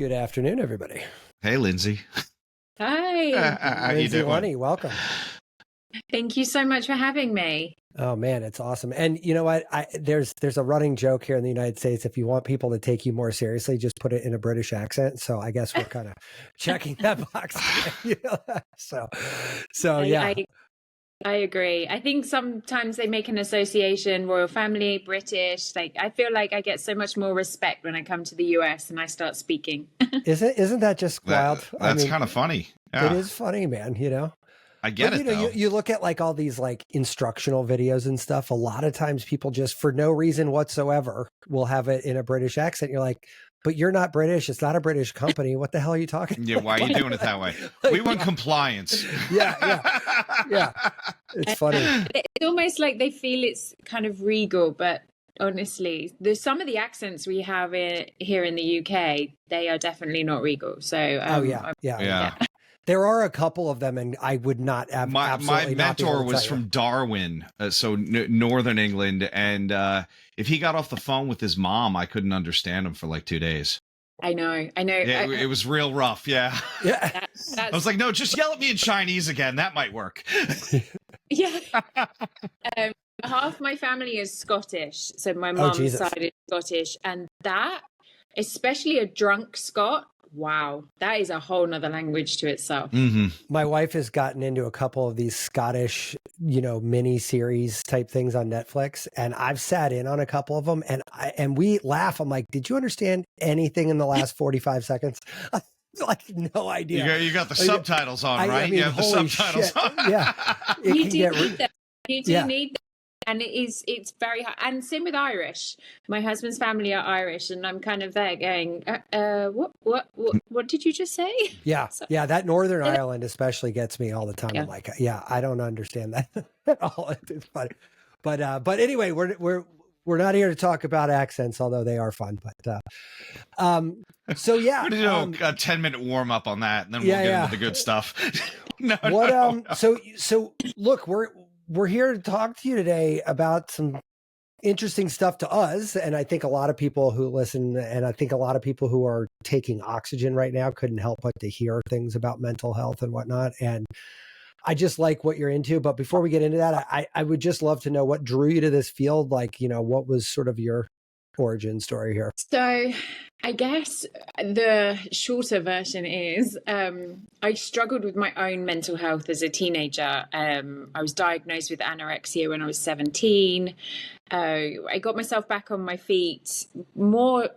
Good afternoon, everybody. Hey, Lindsay. Hi. How you Lindsay, doing? Lunny, welcome. Thank you so much for having me. Oh man, it's awesome. And you know what? There's a running joke here in the United States. If you want people to take you more seriously, just put it in a British accent. So I guess we're kind of checking that box. So yeah. I agree. I think sometimes they make an association, royal family, British. Like, I feel like I get so much more respect when I come to the US and I start speaking. Isn't that just wild? That's kind of funny. Yeah. It is funny, man. You know, I get it. Though. You look at like all these like instructional videos and stuff. A lot of times people just for no reason whatsoever will have it in a British accent. You're like, but you're not British. It's not a British company. What the hell are you talking about? Yeah, why are you doing it that way? We want compliance. Yeah. It's funny. It's almost like they feel it's kind of regal, but honestly, there's some of the accents we have here in the UK, they are definitely not regal. So, yeah. There are a couple of them, and I would not have. My mentor was from Darwin, so northern England, and if he got off the phone with his mom, I couldn't understand him for like 2 days. I know. Yeah, it was real rough. Yeah. I was like, no, just yell at me in Chinese again. That might work. Yeah. Half my family is Scottish, so my mom's side is Scottish, and that, especially a drunk Scot. Wow, that is a whole nother language to itself. Mm-hmm. My wife has gotten into a couple of these Scottish, mini series type things on Netflix, and I've sat in on a couple of them, and we laugh. I'm like, did you understand anything in the last 45 seconds? Like, no idea. You got the subtitles on, right? I mean, you have the subtitles on. Yeah. You do need them. You do need them. And it's very hard. And same with Irish. My husband's family are Irish, and I'm kind of there going, what did you just say? Yeah. Yeah. That Northern Ireland especially gets me all the time. Yeah. I'm like, I don't understand that at all. It's funny. But anyway, we're not here to talk about accents, although they are fun. But so yeah, we're gonna do a 10-minute warm up on that, and then we'll get into the good stuff. So look, we're here to talk to you today about some interesting stuff to us. And I think a lot of people who listen, and I think a lot of people who are taking oxygen right now couldn't help but to hear things about mental health and whatnot. And I just like what you're into. But before we get into that, I would just love to know what drew you to this field. Like, what was sort of your origin story here? So I guess the shorter version is I struggled with my own mental health as a teenager. I was diagnosed with anorexia when I was 17. I got myself back on my feet more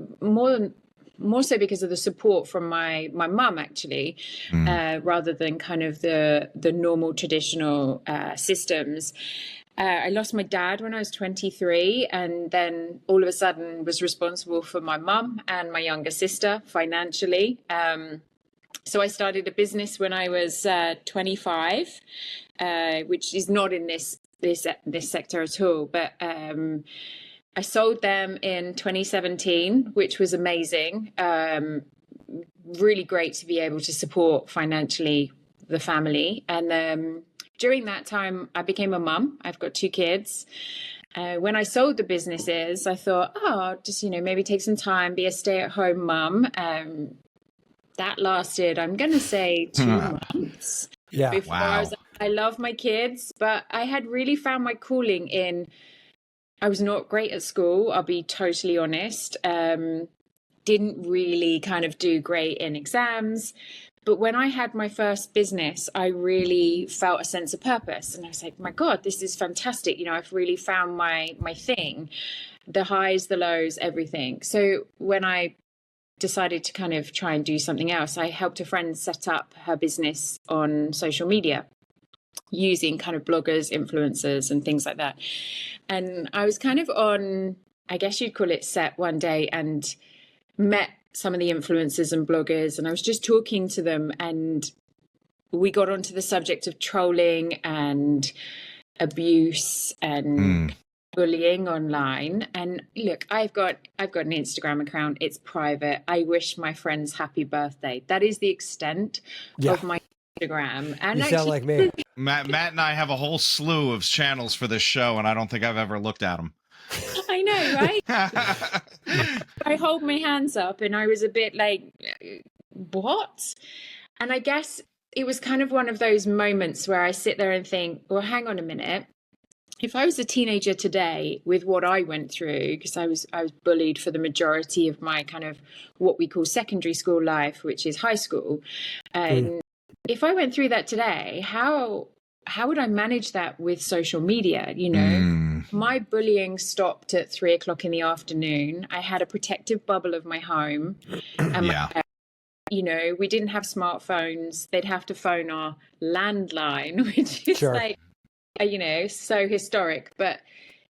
so because of the support from my mum, actually, rather than kind of the normal traditional systems. I lost my dad when I was 23, and then all of a sudden was responsible for my mum and my younger sister financially. So I started a business when I was 25, which is not in this sector at all. But I sold them in 2017, which was amazing. Really great to be able to support financially the family. And during that time, I became a mum. I've got 2 kids. When I sold the businesses, I thought, just, maybe take some time, be a stay-at-home mum. That lasted, I'm going to say 2 months. Yeah. Before I love my kids, but I had really found my calling in, I was not great at school, I'll be totally honest. Didn't really kind of do great in exams. But when I had my first business, I really felt a sense of purpose. And I was like, my God, this is fantastic. I've really found my thing, the highs, the lows, everything. So when I decided to kind of try and do something else, I helped a friend set up her business on social media using kind of bloggers, influencers and things like that. And I was kind of on, I guess you'd call it, set one day and met some of the influencers and bloggers, and I was just talking to them, and we got onto the subject of trolling and abuse and bullying online. And look, I've got an Instagram account. It's private. I wish my friends happy birthday. That is the extent of my Instagram. And you sound like me. Matt and I have a whole slew of channels for this show, and I don't think I've ever looked at them. I know, right? I hold my hands up and I was a bit like, what? And I guess it was kind of one of those moments where I sit there and think, well, hang on a minute. If I was a teenager today with what I went through, because I was bullied for the majority of my kind of what we call secondary school life, which is high school. And if I went through that today, how would I manage that with social media? You know, my bullying stopped at 3:00 in the afternoon. I had a protective bubble of my home. And you know, we didn't have smartphones. They'd have to phone our landline, which is like, you know, so historic. But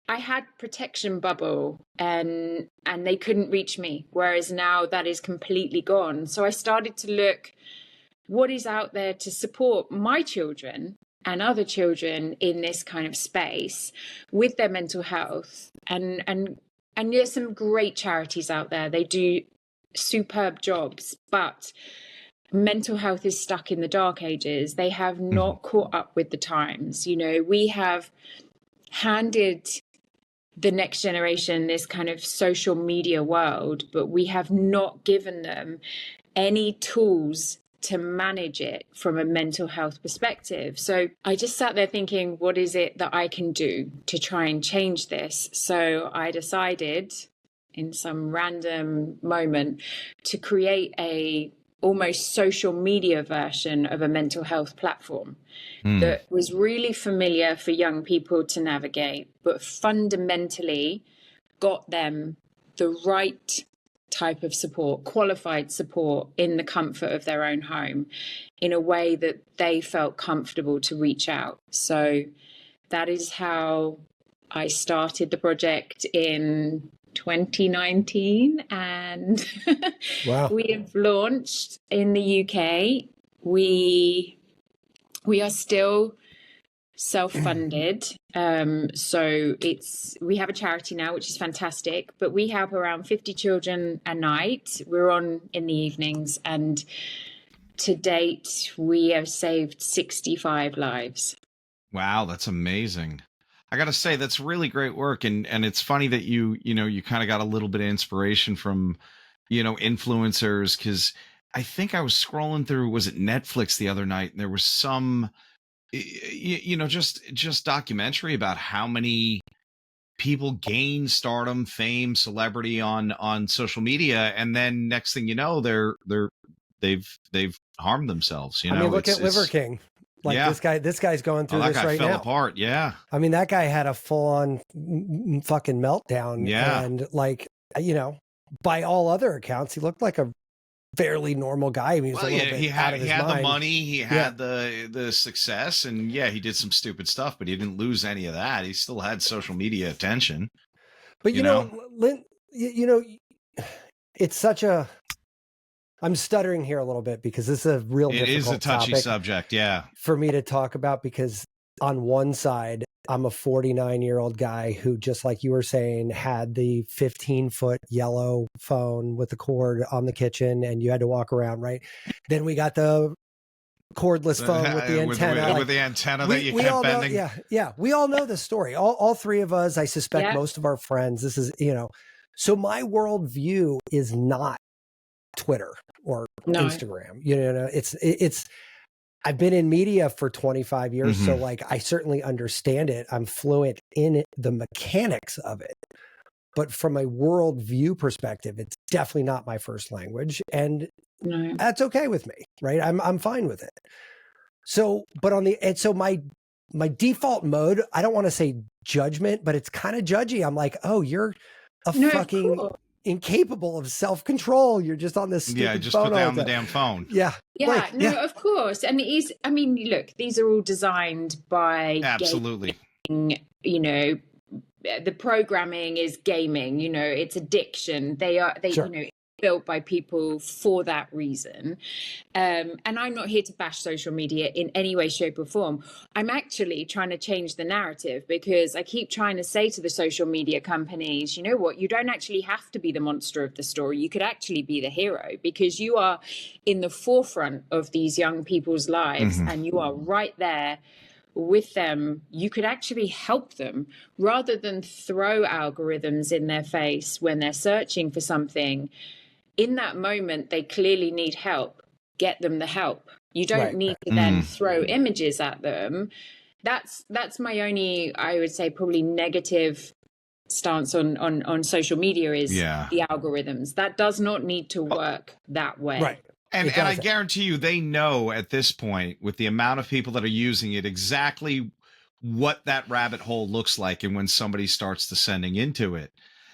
I had protection bubble and they couldn't reach me. Whereas now that is completely gone. So I started to look what is out there to support my children and other children in this kind of space with their mental health. And there's some great charities out there. They do superb jobs, but mental health is stuck in the dark ages. They have not caught up with the times. You know, we have handed the next generation this kind of social media world, but we have not given them any tools to manage it from a mental health perspective. So I just sat there thinking, what is it that I can do to try and change this? So I decided in some random moment to create a almost social media version of a mental health platform that was really familiar for young people to navigate, but fundamentally got them the right type of support, qualified support in the comfort of their own home in a way that they felt comfortable to reach out. So that is how I started the project in 2019, and we have launched in the UK. We are still self-funded, so we have a charity now, which is fantastic, but we help around 50 children a night. We're on in the evenings, and to date we have saved 65 lives. Wow, that's amazing. I got to say, that's really great work. And it's funny that you kind of got a little bit of inspiration from, influencers, because I think I was scrolling through, was it Netflix the other night? And there was some, just documentary about how many people gain stardom, fame, celebrity on social media. And then next thing you know, they've harmed themselves. I mean, look at Liver King. Like this guy's going through this right now. Fell apart. Yeah. I mean, that guy had a full on fucking meltdown. Yeah. And by all other accounts, he looked like a fairly normal guy. I mean, he had the money, he had the success, and he did some stupid stuff, but he didn't lose any of that. He still had social media attention. But Lynn, it's such a. I'm stuttering here a little bit because this is a real difficult topic. It is a touchy subject, for me to talk about, because on one side, I'm a 49-year-old guy who, just like you were saying, had the 15-foot yellow phone with the cord on the kitchen, and you had to walk around, right? Then we got the cordless phone with the antenna. With the antenna that you kept bending. We all know the story. All three of us, I suspect most of our friends, this is, so my worldview is not Twitter or Instagram. It's I've been in media for 25 years, so like I certainly understand it. I'm fluent in the mechanics of it. But from a worldview perspective, it's definitely not my first language, and that's okay with me, right? I'm fine with it. So, but my default mode, I don't want to say judgment, but it's kind of judgy. I'm like, oh, you're fucking incapable of self-control. You're just on this stupid just phone put down the damn phone. Of course. And look, these are all designed by absolutely gaming, the programming is gaming, it's addiction. They built by people for that reason. And I'm not here to bash social media in any way, shape or form. I'm actually trying to change the narrative, because I keep trying to say to the social media companies, you know what, you don't actually have to be the monster of the story. You could actually be the hero, because you are in the forefront of these young people's lives and you are right there with them, you could actually help them rather than throw algorithms in their face when they're searching for something. In that moment, they clearly need help. Get them the help. You don't need to then throw images at them. That's my only, I would say, probably negative stance on social media is the algorithms. That does not need to work that way. Right. And I guarantee you, they know at this point, with the amount of people that are using it, exactly what that rabbit hole looks like, and when somebody starts descending into it.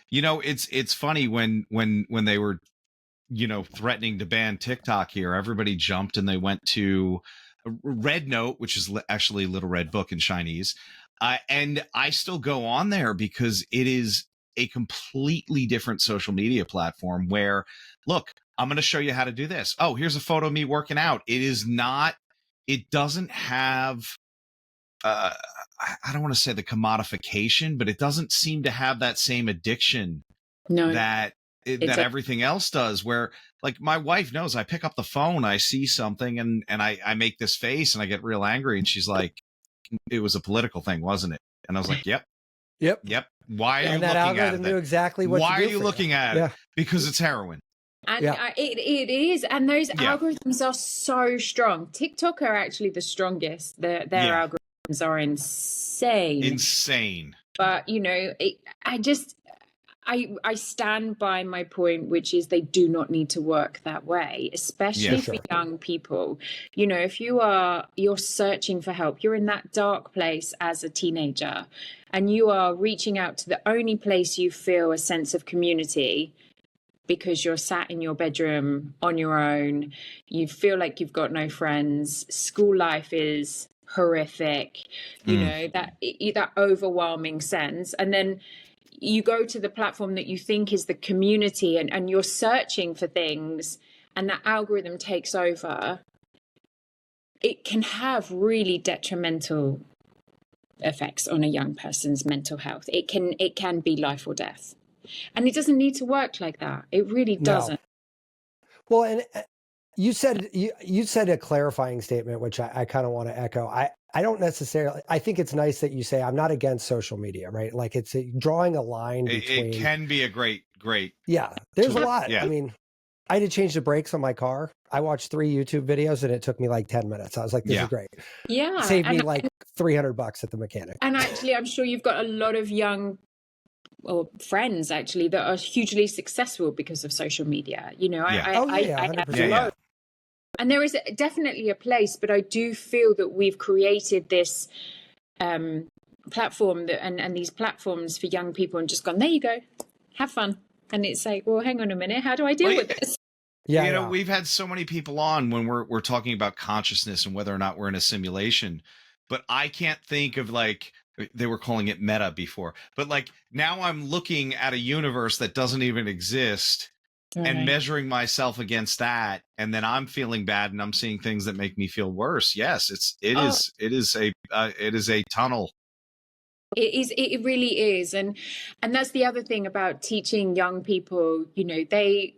You know, it's funny when they were, you know, threatening to ban TikTok here, everybody jumped and they went to Red Note, which is actually Little Red Book in Chinese. And I still go on there because it is a completely different social media platform where, look, I'm going to show you how to do this. Oh, here's a photo of me working out. It doesn't have, I don't want to say the commodification, but it doesn't seem to have that same addiction that everything else does, where like my wife knows I pick up the phone, I see something and I make this face and I get real angry. And she's like, it was a political thing, wasn't it? And I was like, yep. Why are you looking at it? And that algorithm knew exactly what Why are you looking at it? Because it's heroin. And it is. And those algorithms are so strong. TikTok are actually the strongest. Their algorithms are insane. But, you know, I stand by my point, which is they do not need to work that way, especially for young people. You know, if you're searching for help, you're in that dark place as a teenager, and you are reaching out to the only place you feel a sense of community because you're sat in your bedroom on your own, you feel like you've got no friends, school life is horrific, you know, that overwhelming sense. And then you go to the platform that you think is the community and you're searching for things and that algorithm takes over. It can have really detrimental effects on a young person's mental health. It can be life or death. And it doesn't need to work like that. It really doesn't. No. Well, and you said a clarifying statement, which I kind of want to echo. I don't necessarily, I think it's nice that you say I'm not against social media, right? Like it's drawing a line between. It can be a great. Yeah, there's a lot. Yeah. I mean, I had to change the brakes on my car. I watched 3 YouTube videos and it took me like 10 minutes. I was like, this is great. Yeah. Saved me like $300 at the mechanic. And actually, I'm sure you've got a lot of young friends actually that are hugely successful because of social media. You know, I have a lot. And there is definitely a place, but I do feel that we've created this platform and these platforms for young people and just gone, there you go, have fun. And it's like, well, hang on a minute, how do I deal with this? Yeah, you know, we've had so many people on when we're talking about consciousness and whether or not we're in a simulation, but I can't think of like, they were calling it meta before, but like now I'm looking at a universe that doesn't even exist and measuring myself against that. And then I'm feeling bad and I'm seeing things that make me feel worse. Yes, it is a tunnel. It really is. And that's the other thing about teaching young people, you know, they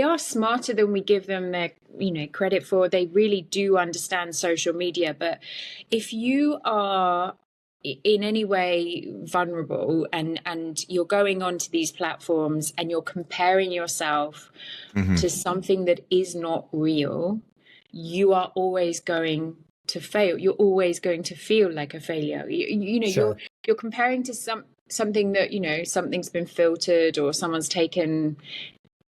are smarter than we give them their, you know, credit for. They really do understand social media. But if you are in any way vulnerable and you're going onto these platforms and you're comparing yourself to something that is not real, you are always going to fail. You're always going to feel like a failure. You know, you're comparing to something that, you know, something's been filtered or someone's taken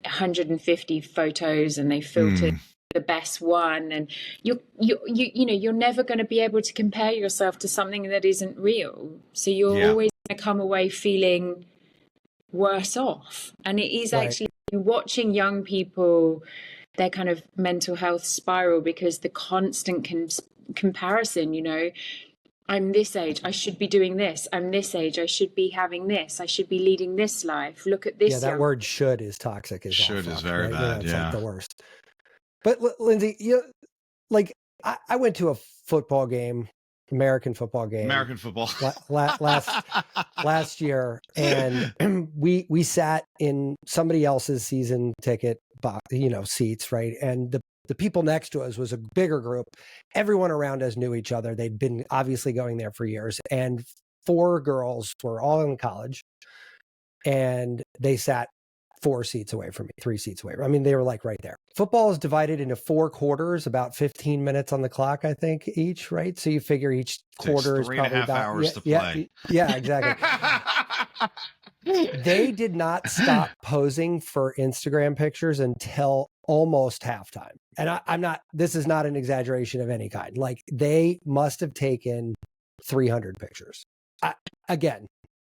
150 photos and they filtered the best one, and you know you're never going to be able to compare yourself to something that isn't real, so you're always going to come away feeling worse off. And it is actually watching young people, their kind of mental health spiral, because the constant comparison, you know, I'm this age, I should be doing this. I'm this age, I should be having this. I should be leading this life. Look at this. Yeah, that word "should" is toxic. Should is very bad. It's like the worst. But Lindsay, like I went to a football game, American football last year, and we sat in somebody else's season ticket, you know, seats, right? And The people next to us was a bigger group. Everyone around us knew each other. They'd been obviously going there for years. And 4 girls were all in college, and they sat 4 seats away from me, 3 seats away. I mean, they were like right there. Football is divided into 4 quarters, about 15 minutes on the clock, I think, each, right? So you figure each quarter is probably about 3.5 hours to play. Yeah, exactly. They did not stop posing for Instagram pictures until almost halftime. And I'm not, this is not an exaggeration of any kind. Like, they must have taken 300 pictures. Again,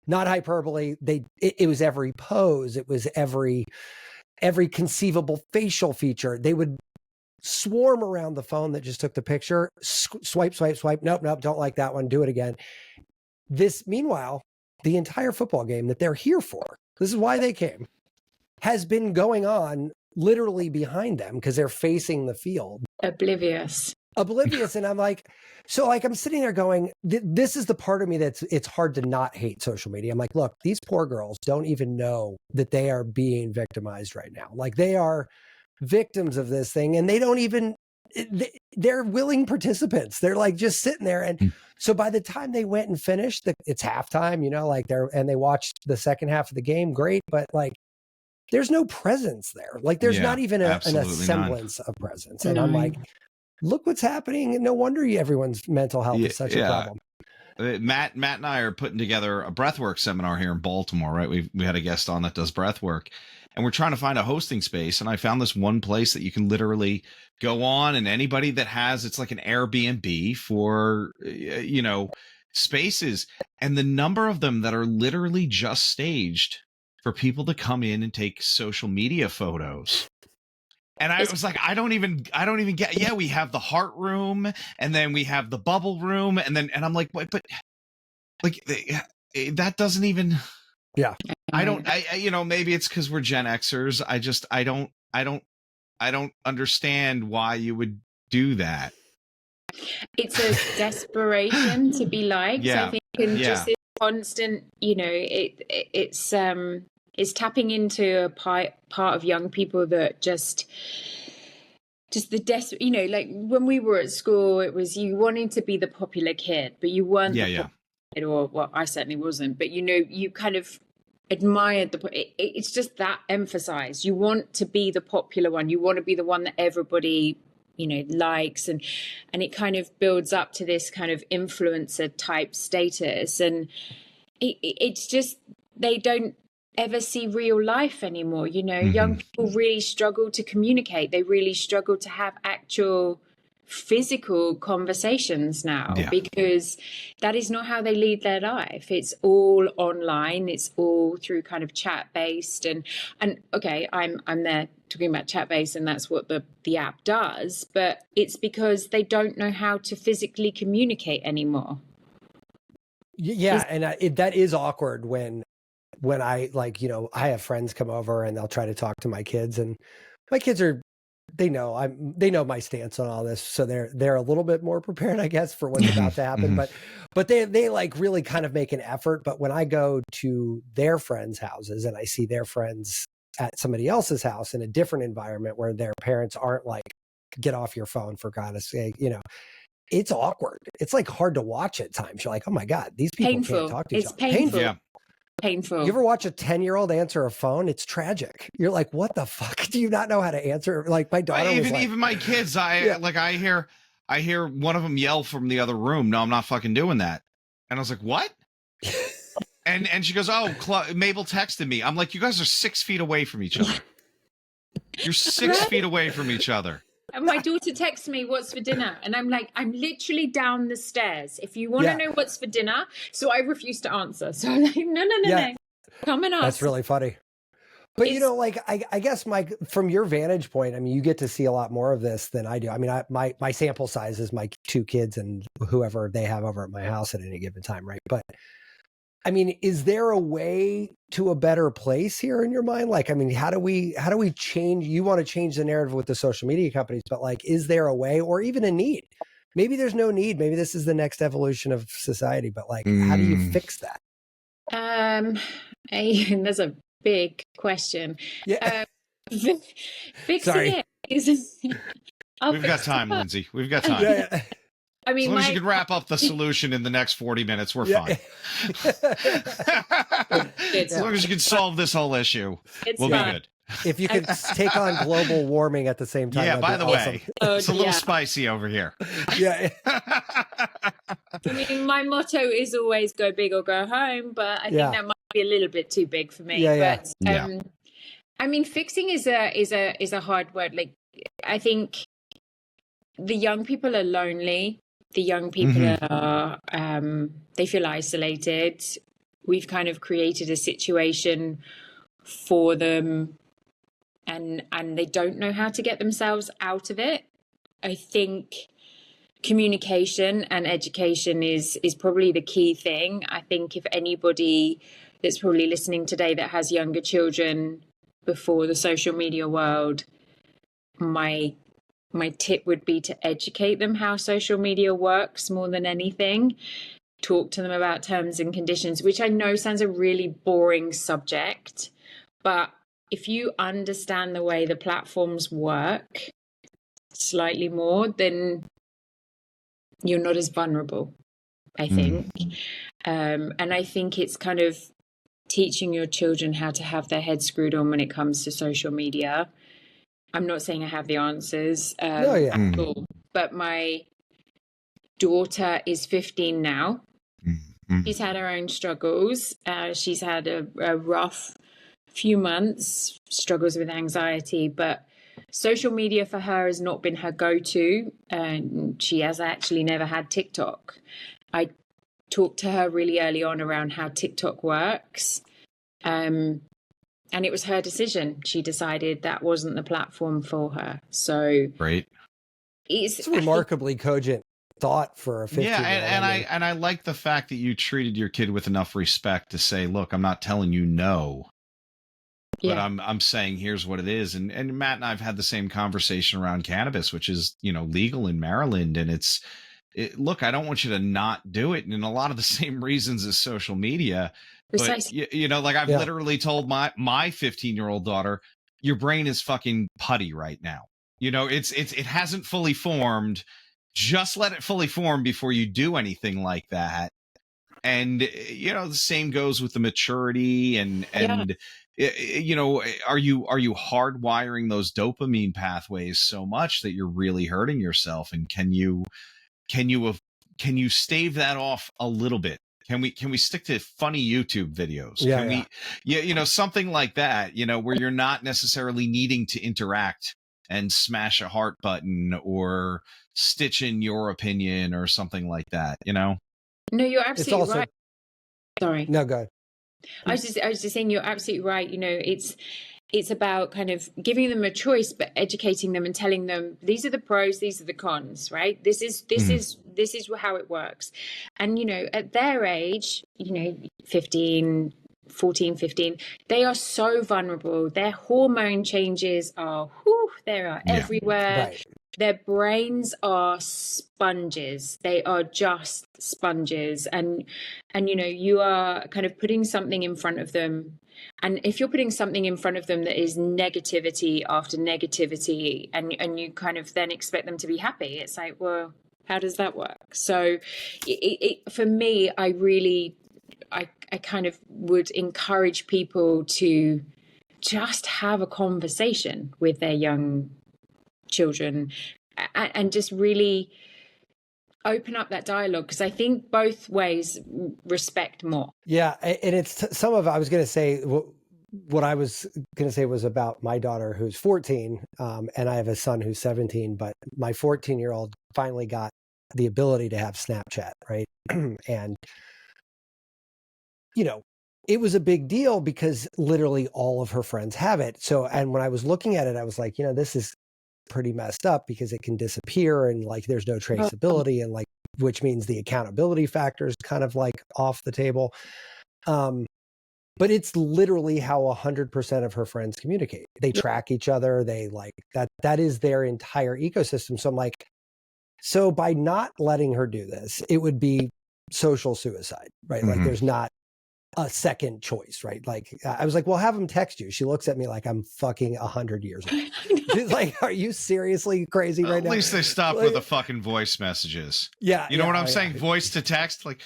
not hyperbole. It was every pose. It was every conceivable facial feature. They would swarm around the phone that just took the picture. Swipe, swipe, swipe. Nope, don't like that one. Do it again. Meanwhile, the entire football game that they're here for, this is why they came, has been going on literally behind them because they're facing the field. Oblivious. And I'm like, so like, I'm sitting there going, this is the part of me it's hard to not hate social media. I'm like, look, these poor girls don't even know that they are being victimized right now. Like, they are victims of this thing, and they don't even, they're willing participants. They're like just sitting there. And so by the time they went and finished, it's halftime, you know, like they watched the second half of the game. Great. But like, there's no presence there. Like, there's not even an semblance of presence. And I'm like, look what's happening. No wonder everyone's mental health is such a problem. Matt and I are putting together a breathwork seminar here in Baltimore, right? We had a guest on that does breathwork, and we're trying to find a hosting space. And I found this one place that you can literally go on, and anybody that has, it's like an Airbnb for, you know, spaces, and the number of them that are literally just staged for people to come in and take social media photos. And I was like, I don't even get, yeah, we have the heart room, and then we have the bubble room, and I'm like, what, but like, that doesn't even, you know, maybe it's because we're Gen Xers. I don't understand why you would do that. It's a desperation to be liked. I think, and just this constant, you know, it's tapping into a part of young people that just the you know, like when we were at school, it was, you wanted to be the popular kid, but you weren't the popular kid, or well, I certainly wasn't, but you know, you kind of admired it's just that emphasized. You want to be the popular one. You want to be the one that everybody, you know, likes, and it kind of builds up to this kind of influencer type status, and it's just, they don't ever see real life anymore. You know, young people really struggle to communicate. They really struggle to have actual physical conversations now, because that is not how they lead their life. It's all online. It's all through kind of chat based, and okay, I'm there talking about chat based, and that's what the app does, but it's because they don't know how to physically communicate anymore. And that is awkward when I, like, you know, I have friends come over and they'll try to talk to my kids, and my kids they know my stance on all this. So they're a little bit more prepared, I guess, for what's about to happen. But they like really kind of make an effort. But when I go to their friends' houses and I see their friends at somebody else's house in a different environment where their parents aren't like, get off your phone, for God's sake, you know, it's awkward. It's like hard to watch at times. You're like, oh my God, these people can't talk to each other. It's painful. Yeah. Painful. You ever watch a 10-year-old answer a phone? It's tragic. You're like, what the fuck? Do you not know how to answer? Like, my daughter even my kids, I hear one of them yell from the other room, no, I'm not fucking doing that. And I was like, what? and she goes, oh, Mabel texted me. I'm like, you guys are 6 feet away from each other. You're 6 feet away from each other. And my daughter texts me, what's for dinner? And I'm like, I'm literally down the stairs. If you want to know what's for dinner. So I refuse to answer. So I'm like, no. Come and ask. That's really funny. But, you know, like, I guess, Mike, from your vantage point, I mean, you get to see a lot more of this than I do. I mean, my sample size is my 2 kids and whoever they have over at my house at any given time, right? But, I mean, is there a way to a better place here in your mind? Like, I mean, how do we change? You want to change the narrative with the social media companies, but like, is there a way, or even a need? Maybe there's no need. Maybe this is the next evolution of society, but like, how do you fix that? That's a big question. Yeah. Fixing it is I'll We've got fix time, it up. Lindsay. We've got time. Yeah, I As mean, long as you my can wrap up the solution in the next 40 minutes, we're yeah. fine. it's As long as you can solve this whole issue, it's we'll be fine. good. If you could take on global warming at the same time, Yeah, that'd by be the awesome. way, Oh, it's a little yeah. spicy over here. Yeah. I mean, my motto is always go big or go home, but I think Yeah. that might be a little bit too big for me. Yeah, yeah. But Yeah. I mean, fixing is a hard word. Like, I think the young people are lonely. The young people are they feel isolated. We've kind of created a situation for them, and they don't know how to get themselves out of it. I think communication and education is probably the key thing. I think if anybody that's probably listening today that has younger children before the social media world, my tip would be to educate them how social media works more than anything. Talk to them about terms and conditions, which I know sounds a really boring subject, but if you understand the way the platforms work slightly more, then you're not as vulnerable, I think. And I think it's kind of teaching your children how to have their heads screwed on when it comes to social media. I'm not saying I have the answers at all, but my daughter is 15 now. She's had her own struggles. She's had a rough few months, struggles with anxiety, but social media for her has not been her go-to, and she has actually never had TikTok. I talked to her really early on around how TikTok works, and it was her decision. She decided that wasn't the platform for her. So Great. It's a remarkably cogent thought for a 15-year-old. Yeah, and I like the fact that you treated your kid with enough respect to say, look, I'm not telling you no, but I'm saying here's what it is. And Matt and I've had the same conversation around cannabis, which is, legal in Maryland. And look, I don't want you to not do it. And in a lot of the same reasons as social media, precisely. but like I've literally told my 15-year-old daughter, your brain is fucking putty right now. It hasn't fully formed. Just let it fully form before you do anything like that. And, the same goes with the maturity and are you hardwiring those dopamine pathways so much that you're really hurting yourself? And can you stave that off a little bit? Can we stick to funny YouTube videos? Something like that, where you're not necessarily needing to interact and smash a heart button or stitch in your opinion or something like that, No, you're absolutely right. Sorry. No, go ahead. I was just saying you're absolutely right. It's about kind of giving them a choice, but educating them and telling them these are the pros, these are the cons, right? This is how it works. And at their age, 14, 15, they are so vulnerable. Their hormone changes are everywhere. Right. Their brains are sponges. They are just sponges. And you are kind of putting something in front of them. And if you're putting something in front of them that is negativity after negativity, and you kind of then expect them to be happy, it's like, well, how does that work? So for me, I kind of would encourage people to just have a conversation with their young children and just really open up that dialogue, because I think both ways respect more. Yeah, and it's some of I was going to say what I was going to say was about my daughter who's 14, and I have a son who's 17, but my 14-year-old finally got the ability to have Snapchat, right? And it was a big deal because literally all of her friends have it. So, and when I was looking at it, I was like, this is pretty messed up because it can disappear and like there's no traceability, and like which means the accountability factor is kind of like off the table. But it's literally how 100% of her friends communicate. They track each other. They like that is their entire ecosystem. So I'm like, so by not letting her do this, it would be social suicide, right? Like there's not a second choice, right? Like I was like, well, have them text you. She looks at me like I'm fucking 100 years old. She's like, are you seriously crazy right now? At least they stopped Like, with the fucking voice messages. yeah. You know what I'm yeah. saying? Voice to text. Like,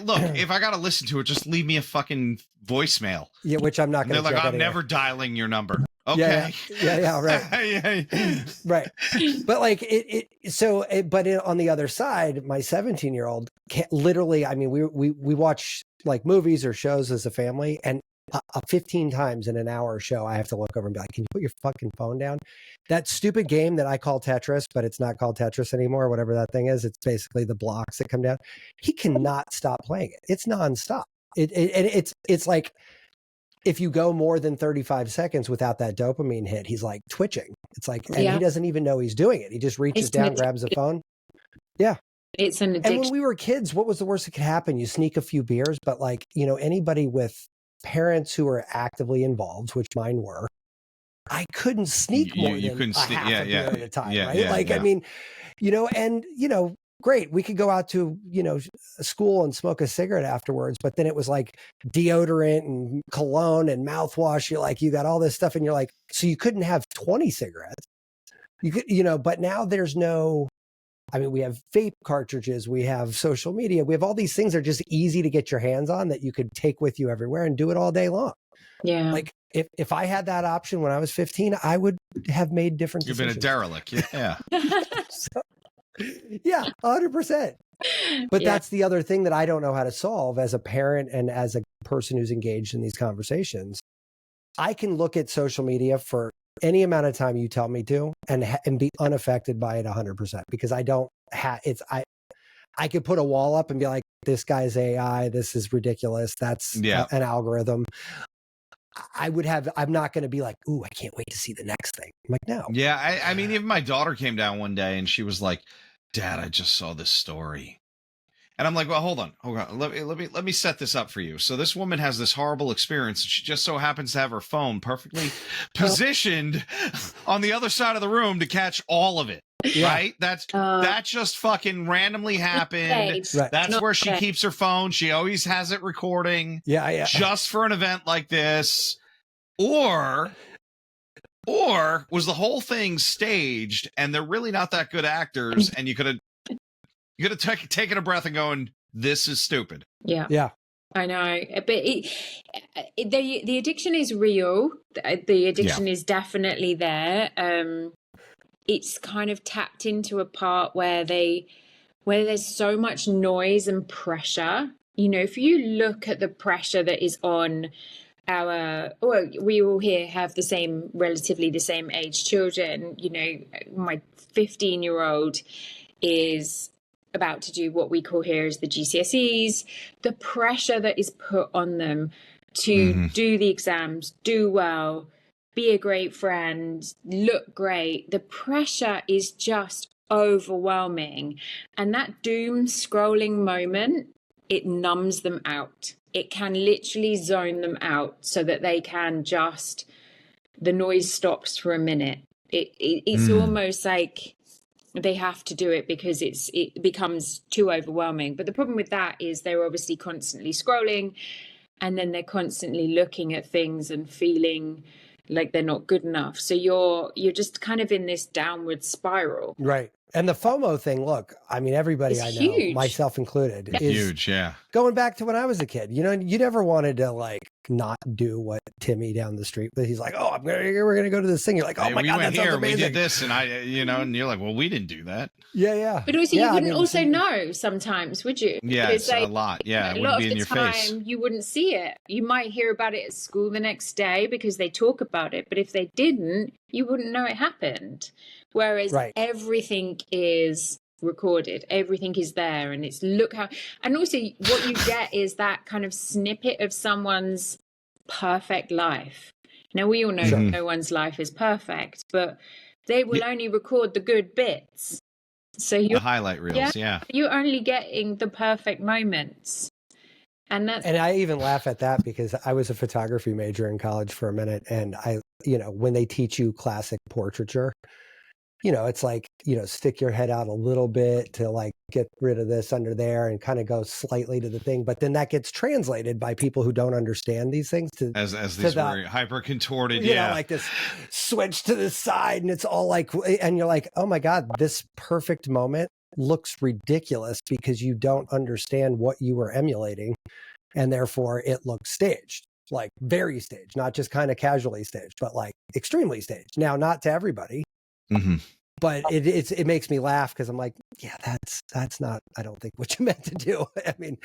look, if I got to listen to it, just leave me a fucking voicemail. Yeah, which I'm not And going they're to like, check I'm anyway. never dialing your number. Okay. Yeah, right. Right. But like on the other side, my 17-year-old can't literally, I mean, we watch like movies or shows as a family, and 15 times in an hour show, I have to look over and be like, can you put your fucking phone down? That stupid game that I call Tetris, but it's not called Tetris anymore, whatever that thing is. It's basically the blocks that come down. He cannot stop playing it. It's nonstop. It's like, if you go more than 35 seconds without that dopamine hit, he's like twitching. It's like, and he doesn't even know he's doing it. He just reaches down, grabs the phone. Yeah. It's an addiction. And when we were kids, what was the worst that could happen? You sneak a few beers, but like, anybody with parents who are actively involved, which mine were, I couldn't sneak more than half a beer at a time, right? I mean, great. We could go out to, school and smoke a cigarette afterwards, but then it was like deodorant and cologne and mouthwash. You're like, you got all this stuff and you're like, so you couldn't have 20 cigarettes. You could, but now there's we have vape cartridges, we have social media, we have all these things that are just easy to get your hands on that you could take with you everywhere and do it all day long. Yeah. Like if I had that option when I was 15, I would have made different decisions. You've been a derelict. Yeah. So, yeah, 100%. But that's the other thing that I don't know how to solve as a parent and as a person who's engaged in these conversations. I can look at social media for any amount of time you tell me to and be unaffected by it 100% because I don't have I could put a wall up and be like, this guy's AI, this is ridiculous. That's an algorithm. I'm not going to be like, ooh, I can't wait to see the next thing. I'm like, no. Yeah. I mean, even my daughter came down one day and she was like, Dad, I just saw this story. And I'm like, well, hold on. Let me set this up for you. So this woman has this horrible experience. She just so happens to have her phone perfectly positioned on the other side of the room to catch all of it. Yeah. Right? That just fucking randomly happened. Right. That's where she keeps her phone. She always has it recording. Yeah. Just for an event like this. Or was the whole thing staged and they're really not that good actors and you could have taken a breath and going, this is stupid. Yeah. I know. But the addiction is real. The addiction is definitely there. It's kind of tapped into a part where there's so much noise and pressure. If you look at the pressure that is on we all here have relatively the same age children. My 15-year-old is about to do what we call here as the GCSEs. The pressure that is put on them to do the exams, do well, be a great friend, look great. The pressure is just overwhelming. And that doom scrolling moment, it numbs them out. It can literally zone them out so that they can the noise stops for a minute. It's almost like they have to do it because it becomes too overwhelming. But the problem with that is they're obviously constantly scrolling and then they're constantly looking at things and feeling like they're not good enough. So you're just kind of in this downward spiral. Right. And the FOMO thing, look, I mean, everybody It's I know, huge. myself included, is huge. Yeah. Going back to when I was a kid, you never wanted to like not do what Timmy down the street, but he's like, oh, we're going to go to this thing. You're like, oh my God, that sounds amazing. We did this. And and you're like, well, we didn't do that. Yeah. But also you wouldn't also know sometimes, would you? Yeah, it's a lot. Yeah. A lot of be in the your time face. you wouldn't see it. You might hear about it at school the next day because they talk about it. But if they didn't, you wouldn't know it happened. Whereas everything is recorded, everything is there, and it's and also what you get is that kind of snippet of someone's perfect life. Now we all know no one's life is perfect, but they will only record the good bits. So the highlight reels, you're only getting the perfect moments. And I even laugh at that because I was a photography major in college for a minute, and when they teach you classic portraiture, it's like, stick your head out a little bit to like get rid of this under there and kind of go slightly to the thing. But then that gets translated by people who don't understand these things to these were hyper contorted, like this switch to the side, and it's all like, and you're like, oh my God, this perfect moment looks ridiculous because you don't understand what you were emulating, and therefore it looks staged, like very staged, not just kind of casually staged, but like extremely staged. Now, not to everybody, but it makes me laugh because I'm like, yeah, that's not, I don't think what you meant to do. I mean,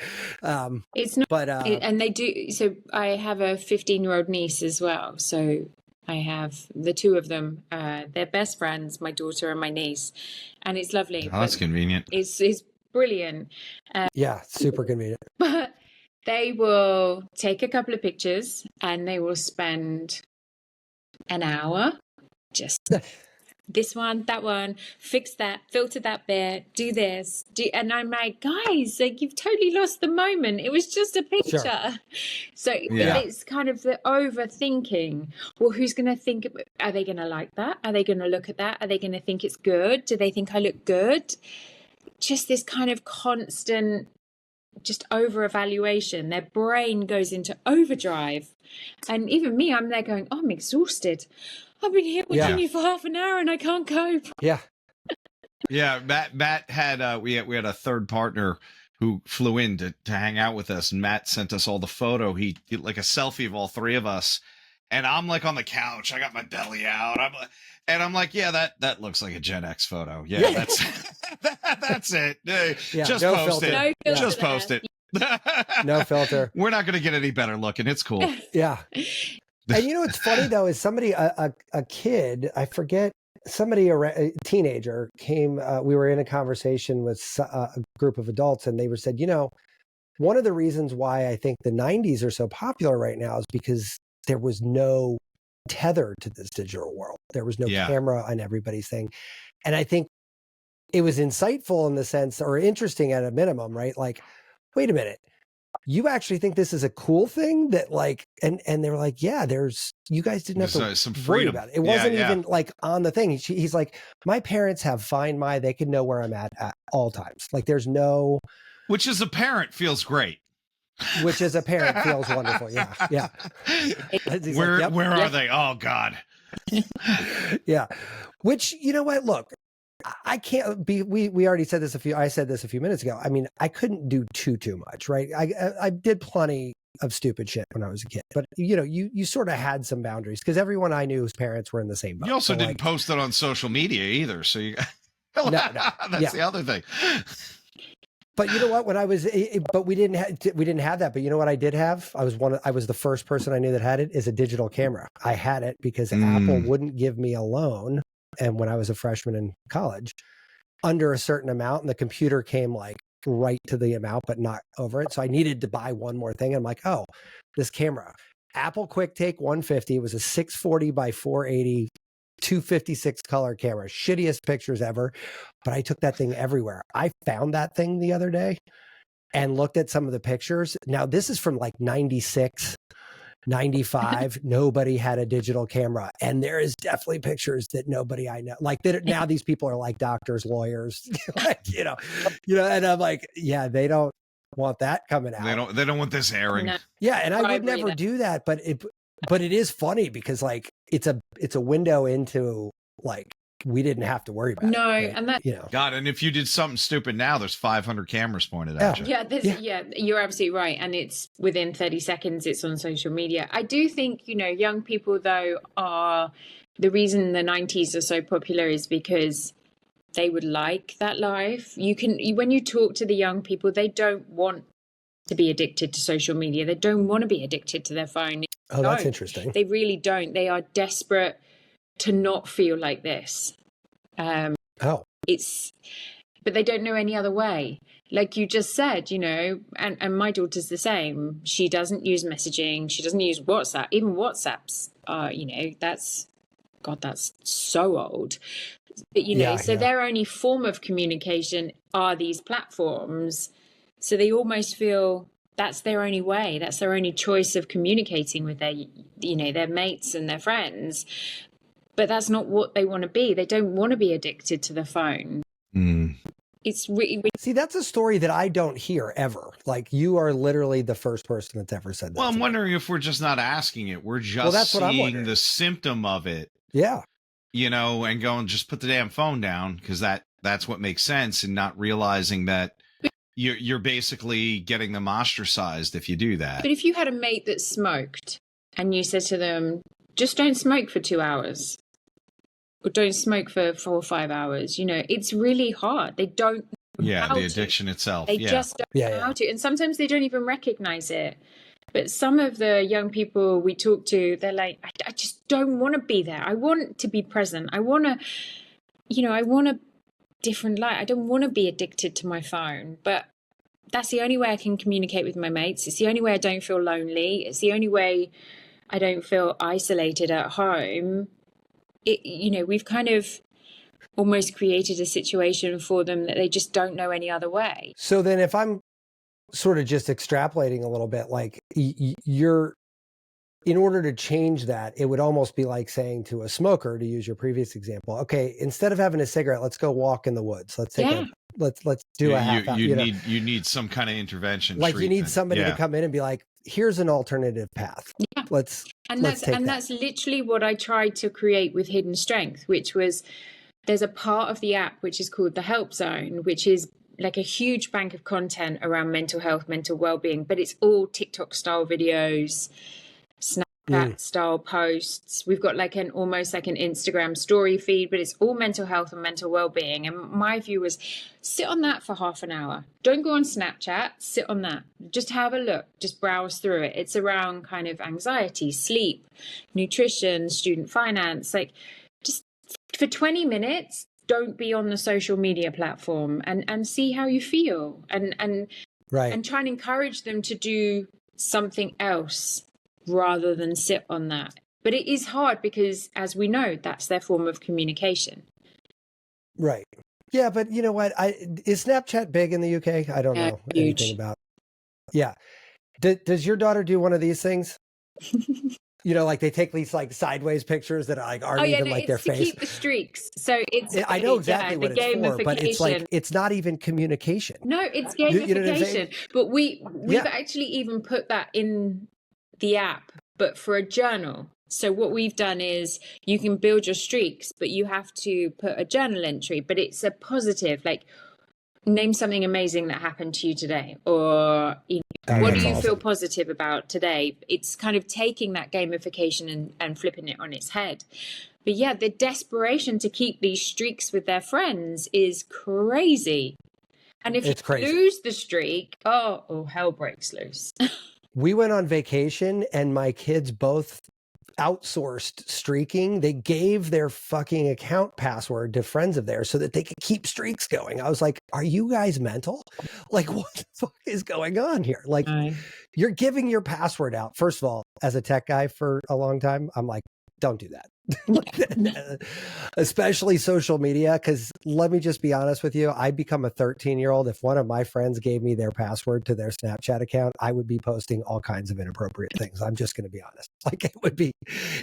it's not, but and they do. So I have a 15-year-old niece as well. So I have the two of them. They're best friends, my daughter and my niece, and it's lovely. Oh, that's convenient. It's brilliant. Yeah, super convenient. But they will take a couple of pictures and they will spend an hour just this one, that one, fix that, filter that bit, do this, and I'm like, guys, like you've totally lost the moment. It was just a picture. Sure. So it's kind of the overthinking. Well, who's going to think? Are they going to like that? Are they going to look at that? Are they going to think it's good? Do they think I look good? Just this kind of constant, just over evaluation. Their brain goes into overdrive, and even me, I'm there going, oh, I'm exhausted. I've been here watching you for half an hour and I can't cope. Yeah. Yeah. Matt had, we had a third partner who flew in to hang out with us, and Matt sent us all the photo. He did like a selfie of all three of us. And I'm like on the couch. I got my belly out. I'm like, yeah, that looks like a Gen X photo. Yeah. That's it. Just no post filter. it. No filter. Just post it. No filter. We're not going to get any better looking. It's cool. Yeah. And what's funny though is somebody, a kid, I forget, somebody, a teenager came, we were in a conversation with a group of adults, and they were said, one of the reasons why I think the 90s are so popular right now is because there was no tether to this digital world. There was no camera on everybody's thing. And I think it was insightful in the sense, or interesting at a minimum, right? Like, wait a minute. You actually think this is a cool thing that like, and they were like, yeah, you guys didn't have to some worry freedom about it. It wasn't even like on the thing. He's like, my parents have Find My, they can know where I'm at all times. Like there's no. Which as a parent feels great. Which as a parent feels wonderful. Yeah. Yeah. Where are they? Oh God. Yeah. Which, you know what, look, I can't be, we already said this I said this a few minutes ago. I mean, I couldn't do too much, right? I did plenty of stupid shit when I was a kid, but you sort of had some boundaries because everyone I knew whose parents were in the same boat. You also didn't post it on social media either. So you, no, that's the other thing. But you know what, when I was, but we didn't have that. But you know what I did have? I was the first person I knew that had it, is a digital camera. I had it because Apple wouldn't give me a loan. And when I was a freshman in college, under a certain amount, and the computer came like right to the amount, but not over it. So I needed to buy one more thing. And I'm like, oh, this camera, Apple Quick Take 150. It was a 640 by 480, 256 color camera, shittiest pictures ever. But I took that thing everywhere. I found that thing the other day and looked at some of the pictures. Now this is from like 96. 95, nobody had a digital camera, and there is definitely pictures that nobody I know, like now these people are like doctors, lawyers, like, and I'm like, yeah, they don't want that coming out. They don't want this airing. No. Yeah, and I would never do that, but it is funny because like it's a window into like we didn't have to worry about it. Right? And that God, and if you did something stupid now, there's 500 cammers pointed at you. Yeah, you're absolutely right, and it's within 30 seconds. It's on social media. I do think young people though are the reason the 90s are so popular is because they would like that life. When you talk to the young people, they don't want to be addicted to social media. They don't want to be addicted to their phone. Oh, that's interesting. They really don't. They are desperate to not feel like this. But they don't know any other way. Like you just said, and my daughter's the same. She doesn't use messaging. She doesn't use WhatsApp. Even WhatsApps that's so old. But, their only form of communication are these platforms. So they almost feel that's their only way. That's their only choice of communicating with their mates and their friends. but that's not what they want to be. They don't want to be addicted to the phone. Mm. It's really, See, that's a story that I don't hear ever. Like, you are literally the first person that's ever said that. Well, I'm to me. wondering if we're just not asking it. We're just that's what I'm seeing wondering. the symptom of it, Yeah. you know, and going, just put the damn phone down, because that's what makes sense, and not realizing that you're basically getting them ostracized if you do that. but if you had a mate that smoked and you said to them, just don't smoke for 2 hours or don't smoke for 4 or 5 hours, you know, it's really hard. They don't know Yeah, how the to. addiction itself. They Yeah. just don't know how to. And sometimes they don't even recognize it. But some of the young people we talk to, they're like, I just don't want to be there. I want to be present. I want to, you know, I want a different life. I don't want to be addicted to my phone. But that's the only way I can communicate with my mates. It's the only way I don't feel lonely. It's the only way I don't feel isolated at home. You know, we've kind of almost created a situation for them that they just don't know any other way. So then if I'm sort of just extrapolating a little bit, like you're, in order to change that, it would almost be like saying to a smoker, to use your previous example, okay, instead of having a cigarette, let's go walk in the woods. Let's take let's do a half hour. You need some kind of intervention. Like treatment. You need somebody to come in and be like, here's an alternative path. Yeah. Let's that's literally what I tried to create with Hidden Strength, which was, there's a part of the app which is called the Help Zone, which is like a huge bank of content around mental health, mental well-being, but it's all TikTok style videos, Snapchat style posts. We've got like almost like an Instagram story feed, but it's all mental health and mental well-being. And my view was, sit on that for half an hour. Don't go on Snapchat, sit on that. Just have a look, just browse through it. It's around kind of anxiety, sleep, nutrition, student finance. Like, just for 20 minutes, don't be on the social media platform, and see how you feel, and try and encourage them to do something else rather than sit on that. But it is hard because, as we know, that's their form of communication. Right. Yeah, but you know what? Is Snapchat big in the UK? I don't know anything about. Yeah. Does your daughter do one of these things? You know, like they take these like sideways pictures that aren't even like their face. Keep the streaks. So it's. I know exactly what it's for, but it's like, it's not even communication. No, it's gamification. You know what I'm saying? But we've actually even put that in the app, but for a journal. So what we've done is, you can build your streaks, but you have to put a journal entry, but it's a positive, like, name something amazing that happened to you today, or what do you feel positive about today? It's kind of taking that gamification and flipping it on its head. But yeah, the desperation to keep these streaks with their friends is crazy. And if you lose the streak, hell breaks loose. We went on vacation and my kids both outsourced streaking. They gave their fucking account password to friends of theirs so that they could keep streaks going. I was like, are you guys mental? Like, what the fuck is going on here? Like, you're giving your password out. First of all, as a tech guy for a long time, I'm like, don't do that. Especially social media, because let me just be honest with you, I'd become a 13-year-old. If one of my friends gave me their password to their Snapchat account, I would be posting all kinds of inappropriate things. I'm just going to be honest. Like,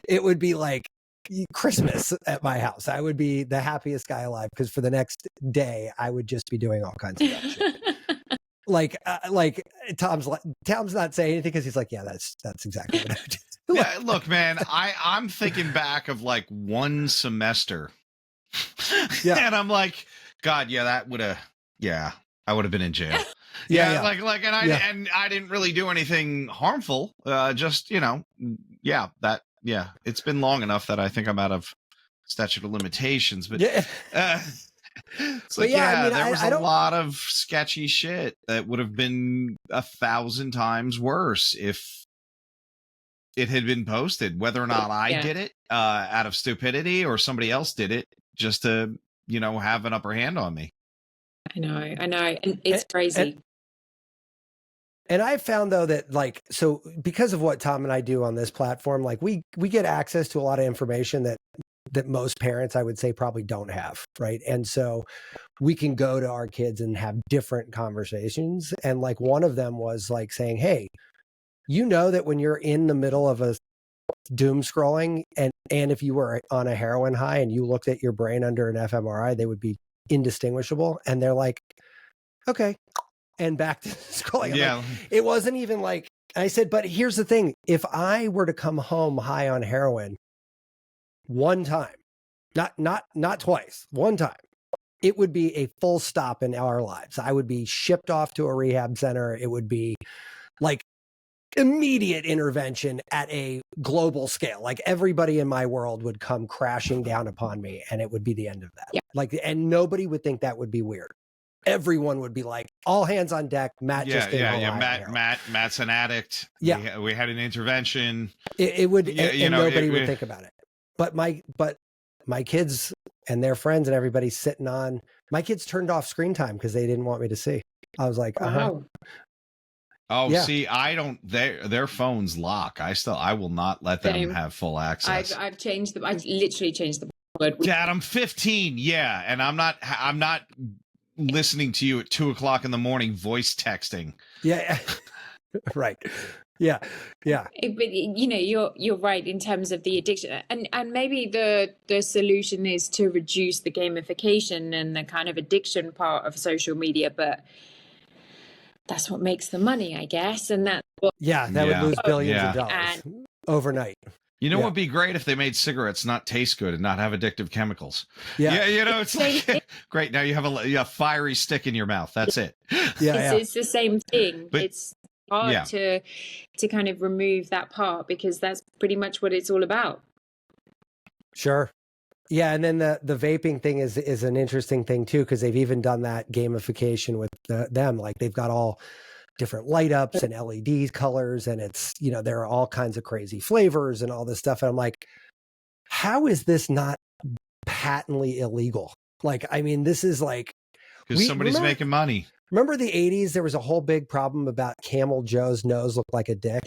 it would be like Christmas at my house. I would be the happiest guy alive, because for the next day I would just be doing all kinds of that shit. Like Tom's not saying anything because he's like, yeah, that's exactly what I would do. Yeah, look, man, I'm thinking back of like one semester. Yeah. And I'm like, God, yeah, I would have been in jail. And I didn't really do anything harmful. Just, it's been long enough that I think I'm out of statute of limitations, but it's like, there was a lot of sketchy shit that would have been 1,000 times worse if it had been posted, whether or not I did it out of stupidity or somebody else did it just to, have an upper hand on me. I know. And it's crazy. And I found though that so because of what Tom and I do on this platform, like we get access to a lot of information that most parents, I would say, probably don't have. Right. And so we can go to our kids and have different conversations. And like one of them was like saying, hey, you know that when you're in the middle of a doom scrolling, and if you were on a heroin high and you looked at your brain under an fMRI, they would be indistinguishable. And they're like, okay, and back to scrolling. Yeah. Like, it wasn't even like, I said, but here's the thing. If I were to come home high on heroin one time, not twice, one time, it would be a full stop in our lives. I would be shipped off to a rehab center. It would be like immediate intervention at a global scale. Like everybody in my world would come crashing down upon me, and it would be the end of that. Yeah. Like, and nobody would think that would be weird. Everyone would be like, all hands on deck. Matt just came home high on heroin. Matt's an addict. Yeah. We had an intervention. It would, Yeah, and you know, nobody would think about it. But my kids and their friends and everybody sitting on, my kids turned off screen time because they didn't want me to see. I was like, Wow. Oh, Yeah. see, I don't. Their phones lock. I will not let them Same. have full access. I've changed the. I literally changed the password. Dad, I'm 15. Yeah, and I'm not listening to you at 2:00 in the morning, voice texting. Yeah. Right. Yeah. Yeah. But you know, you're right in terms of the addiction, and maybe the solution is to reduce the gamification and the kind of addiction part of social media, but that's what makes the money, I guess, and that's what. Yeah. That would lose billions of dollars overnight. You know what would be great if they made cigarettes not taste good and not have addictive chemicals. Yeah. You know, it's like great. Now you have a fiery stick in your mouth. That's it. Yeah. It's the same thing. But- it's hard to kind of remove that part because that's pretty much what it's all about. Sure. Yeah, and then the vaping thing is an interesting thing too, because they've even done that gamification with them. Like they've got all different light ups and LED colors, and it's, you know, there are all kinds of crazy flavors and all this stuff. And I'm like, how is this not patently illegal? Like, I mean, this is like, Because somebody's making money. remember the 80s? There was a whole big problem about Camel Joe's nose looked like a dick.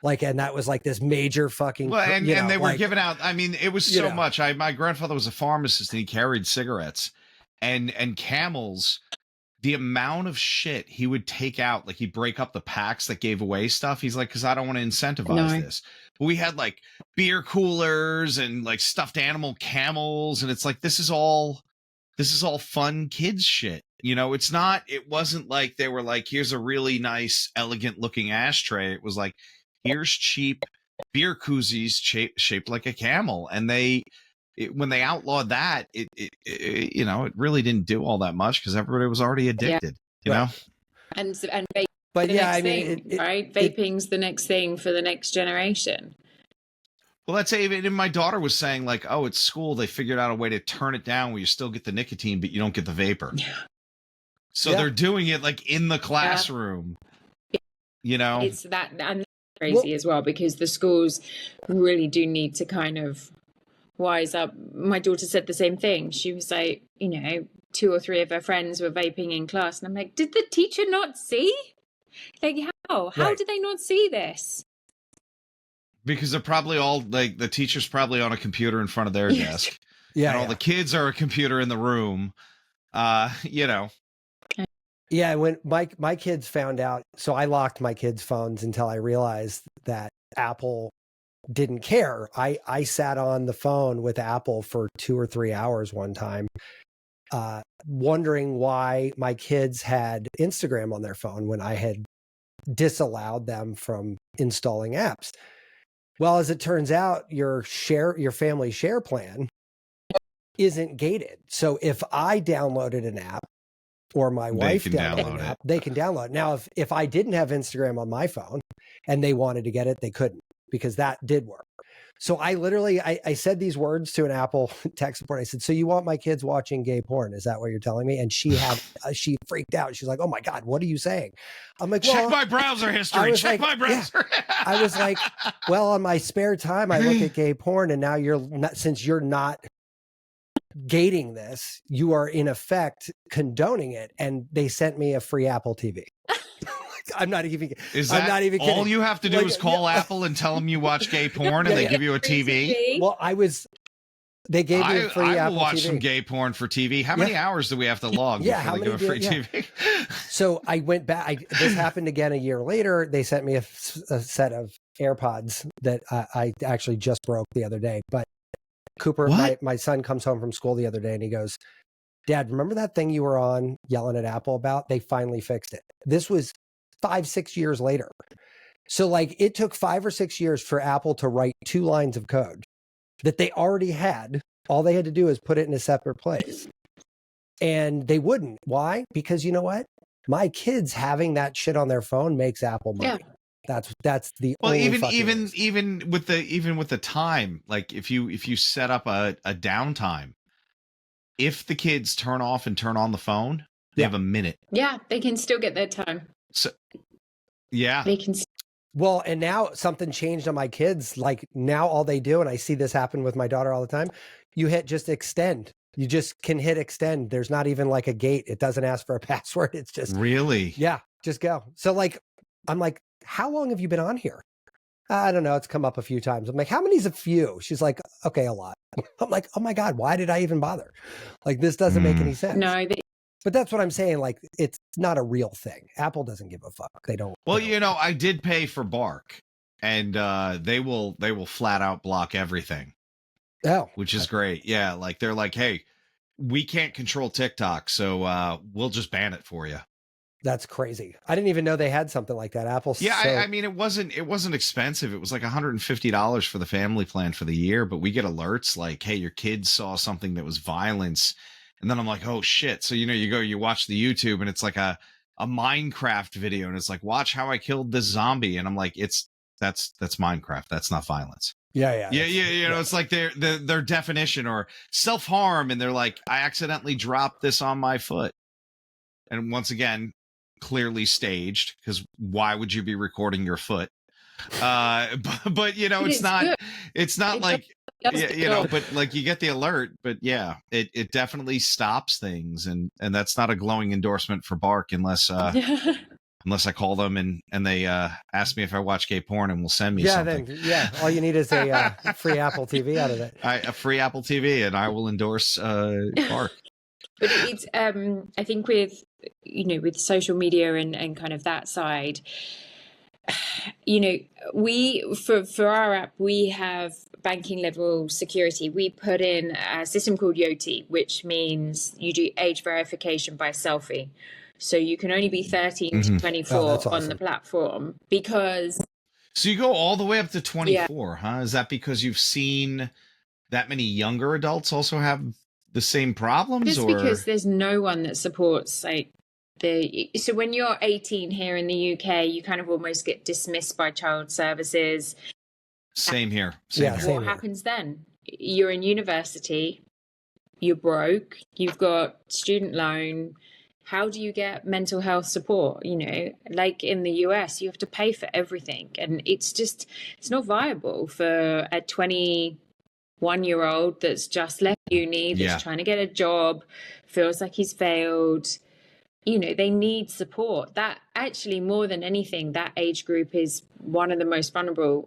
Like, and that was like this major fucking. Well, and they were like, giving out. I mean, it was so much. My grandfather was a pharmacist, and he carried cigarettes, and Camels. The amount of shit he would take out, like he'd break up the packs that gave away stuff. He's like, because I don't want to incentivize this. But we had like beer coolers and like stuffed animal camels, and it's like this is all fun kids shit. You know, it wasn't like they were like, here's a really nice, elegant looking ashtray. It was like, here's cheap beer koozies shaped like a camel. And when they outlawed that, it you know, it really didn't do all that much because everybody was already addicted, you know? And vape, but the yeah, next I mean, thing, right? Vaping's the next thing for the next generation. Well, that's even my daughter was saying like, oh, at school, they figured out a way to turn it down where you still get the nicotine, but you don't get the vapor. So they're doing it like in the classroom, you know? It's that, and crazy as well, because the schools really do need to kind of wise up. My daughter said the same thing. She was like, you know, 2 or 3 of her friends were vaping in class, and I'm like, did the teacher not see? Like, how did they not see this? Because they're probably all like the teacher's probably on a computer in front of their desk. Yeah, and all the kids are a computer in the room. You know. Yeah, when my kids found out, so I locked my kids' phones until I realized that Apple didn't care. I sat on the phone with Apple for 2 or 3 hours one time, wondering why my kids had Instagram on their phone when I had disallowed them from installing apps. Well, as it turns out, your family share plan isn't gated. So if I downloaded an app or my wife downloaded an app, they can download it. Now, if I didn't have Instagram on my phone and they wanted to get it, they couldn't, because that did work. So I literally, I said these words to an Apple tech support. I said, so you want my kids watching gay porn? Is that what you're telling me? And she she freaked out. She's like, oh my God, what are you saying? I'm like, check my browser history. Check my browser. Yeah. I was like, well, on my spare time, I look at gay porn, and now since you're not gating this, you are in effect condoning it. And they sent me a free Apple TV. I'm not even kidding. All you have to do is call Apple and tell them you watch gay porn, and they give you a TV? Well, they gave me a free Apple TV. I will watch some gay porn for TV. How many hours do we have to log before they give a free TV? So I went back. This happened again a year later. They sent me a set of AirPods that I actually just broke the other day. But Cooper, What? my son comes home from school the other day and he goes, Dad, remember that thing you were on yelling at Apple about? They finally fixed it. This was 5-6 years later. So like it took 5 or 6 years for Apple to write 2 lines of code that they already had. All they had to do is put it in a separate place. And they wouldn't. Why? Because you know what? My kids having that shit on their phone makes Apple money. Yeah. That's the Well, only even with the time, like if you set up a downtime, if the kids turn off and turn on the phone, they have a minute. Yeah, they can still get their time. So yeah. They can. Well, and now something changed on my kids. Like now all they do, and I see this happen with my daughter all the time, you hit just extend. You just can hit extend. There's not even like a gate. It doesn't ask for a password. It's just really, yeah, just go. So like, I'm like, how long have you been on here? I don't know. It's come up a few times. I'm like, how many's a few? She's like, okay, a lot. I'm like, oh my God, why did I even bother? Like, this doesn't make any sense. No, but that's what I'm saying. Like, it's not a real thing. Apple doesn't give a fuck. They don't. Well, they don't. you know, I did pay for Bark, and they will flat out block everything. Oh, which is great. Yeah, like they're like, hey, we can't control TikTok, so we'll just ban it for you. That's crazy. I didn't even know they had something like that. Apple. Yeah, so... I mean, it wasn't expensive. It was like $150 for the family plan for the year, but we get alerts like, hey, your kids saw something that was violence. And then I'm like, oh shit. So, you watch the YouTube and it's like a Minecraft video and it's like, watch how I killed this zombie. And I'm like, that's Minecraft. That's not violence. Yeah. It's like their definition or self-harm. And they're like, I accidentally dropped this on my foot. And once again, clearly staged, because why would you be recording your foot? But it's not like, but like you get the alert, but yeah, it definitely stops things. And that's not a glowing endorsement for Bark unless I call them and they ask me if I watch gay porn and will send me something. All you need is a free Apple TV out of it. A free Apple TV, and I will endorse Bark. But it's I think with social media and kind of that side, we for our app, we have banking level security. We put in a system called YOTI, which means you do age verification by selfie. So you can only be 13 to 24 on the platform because. So you go all the way up to 24, huh? Is that because you've seen that many younger adults also have the same problems? Just because there's no one that supports so when you're 18 here in the UK, you kind of almost get dismissed by child services. Same here. What happens then? You're in university, you're broke, you've got student loan. How do you get mental health support? Like in the US, you have to pay for everything. And it's not viable for a 21-year-old that's just left uni, that's trying to get a job, feels like he's failed. They need support. That actually, more than anything, that age group is one of the most vulnerable.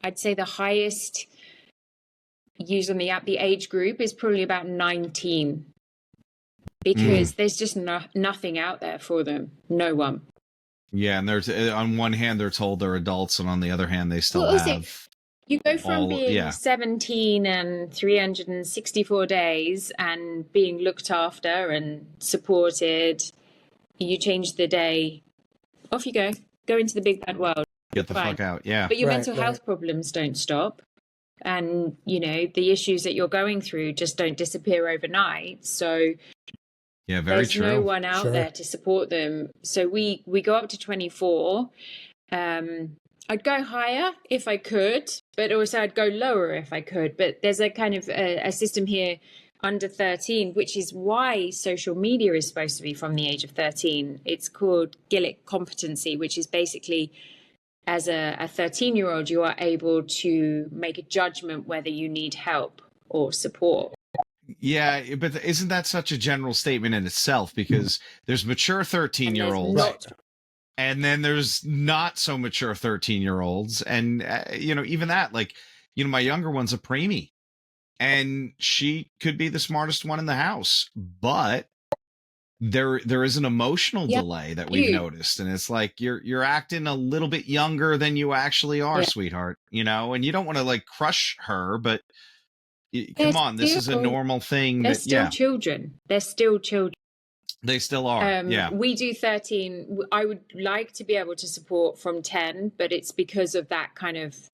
I'd say the highest used on the app, the age group is probably about 19. Because there's just nothing out there for them. No one. Yeah, and there's on one hand they're told they're adults, and on the other hand they still have. You go from being 17 and 364 days and being looked after and supported. You change the day, off you go into the big bad world. Get the fuck out, yeah. But your mental health problems don't stop, and the issues that you're going through just don't disappear overnight. So. Yeah, very true. There's no one out there to support them. So we go up to 24. I'd go higher if I could, but also I'd go lower if I could. But there's a kind of a system here under 13, which is why social media is supposed to be from the age of 13. It's called Gillick competency, which is basically as a 13-year-old, you are able to make a judgment whether you need help or support. Yeah, but isn't that such a general statement in itself? Because there's mature 13-year-olds, and then there's not so mature 13-year-olds, and even that, like, my younger one's a preemie, and she could be the smartest one in the house, but there is an emotional Yeah, delay that we've you. noticed, and it's like you're acting a little bit younger than you actually are, Yeah. sweetheart, you know, and you don't want to like crush her, but They're come on, this is a still normal thing they're that still children. They're still children. they still are. Yeah. We do 13. I would like to be able to support from 10, but it's because of that kind of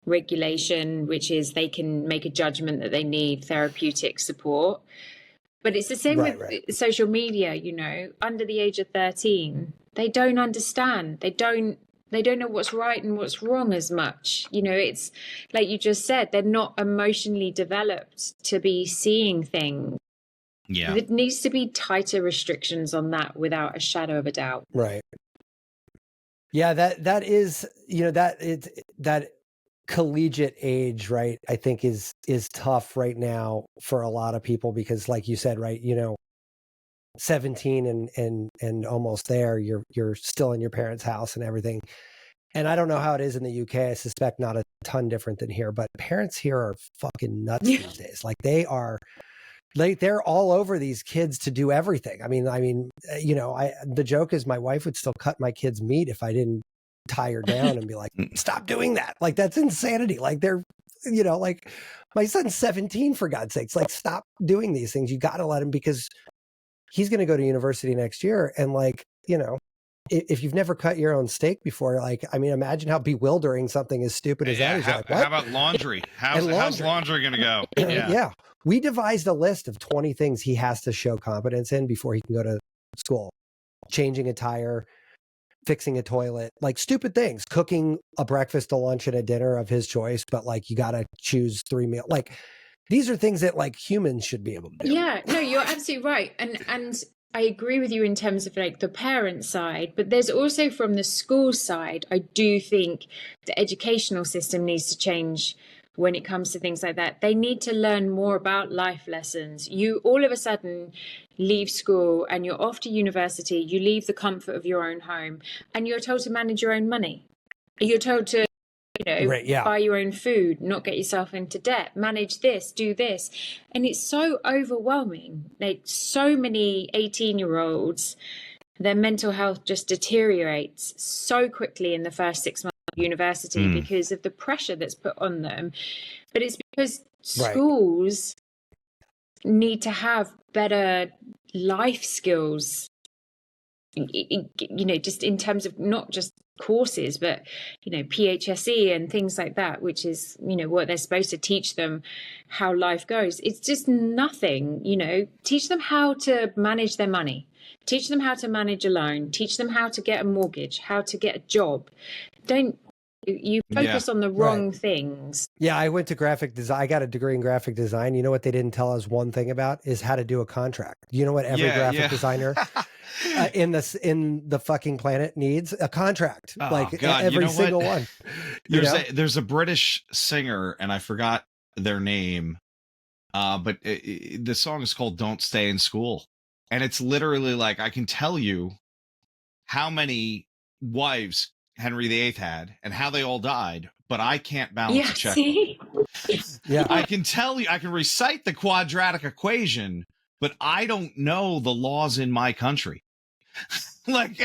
regulation, which is they can make a judgment that they need therapeutic support. But it's the same with social media, you know, under the age of 13, they don't understand. They don't know what's right and what's wrong as much. You know, it's like you just said, they're not emotionally developed to be seeing things. Yeah. There needs to be tighter restrictions on that without a shadow of a doubt. Right. Yeah, that is, you know, that collegiate age, right, I think is tough right now for a lot of people because like you said, right, you know, 17 and almost there, you're still in your parents' house and everything. And I don't know how it is in the UK. I suspect not a ton different than here, but parents here are fucking nuts these days. Like they're all over these kids to do everything. I mean, you know, the joke is my wife would still cut my kids' meat if I didn't tie her down and be like, stop doing that. Like, that's insanity. Like they're, you know, like my son's 17 for God's sakes, like stop doing these things. You got to let him because he's going to go to university next year. And like, you know, if you've never cut your own steak before, like, I mean, imagine how bewildering something as stupid as that is. Like, what? How about laundry? How's laundry going to go? Yeah. Yeah. We devised a list of 20 things he has to show competence in before he can go to school. Changing a tire, fixing a toilet, like stupid things, cooking a breakfast, a lunch, and a dinner of his choice. But like, you got to choose 3 meals. Like, these are things that like humans should be able to do. Yeah, no, you're absolutely right. And I agree with you in terms of like the parent side, but there's also from the school side, I do think the educational system needs to change when it comes to things like that. They need to learn more about life lessons. You all of a sudden leave school and you're off to university, you leave the comfort of your own home and you're told to manage your own money. You're told to, you know, buy your own food, not get yourself into debt, manage this, do this. And it's so overwhelming. Like so many 18-year-olds, their mental health just deteriorates so quickly in the first 6 months of university because of the pressure that's put on them. But it's because schools need to have better life skills, you know, just in terms of not just courses, but, you know, PHSE and things like that, which is, you know, what they're supposed to teach them how life goes. It's just nothing, you know, teach them how to manage their money, teach them how to manage a loan, teach them how to get a mortgage, how to get a job. Don't you focus on the wrong things. Yeah, I went to graphic design. I got a degree in graphic design. You know what they didn't tell us one thing about is how to do a contract. You know what every graphic designer in the fucking planet needs? A contract. Oh, like God, every single one. There's a British singer and I forgot their name. But the song is called Don't Stay in School. And it's literally like, I can tell you how many wives Henry VIII had and how they all died, but I can't balance a checkbook. I can tell you, I can recite the quadratic equation, but I don't know the laws in my country. like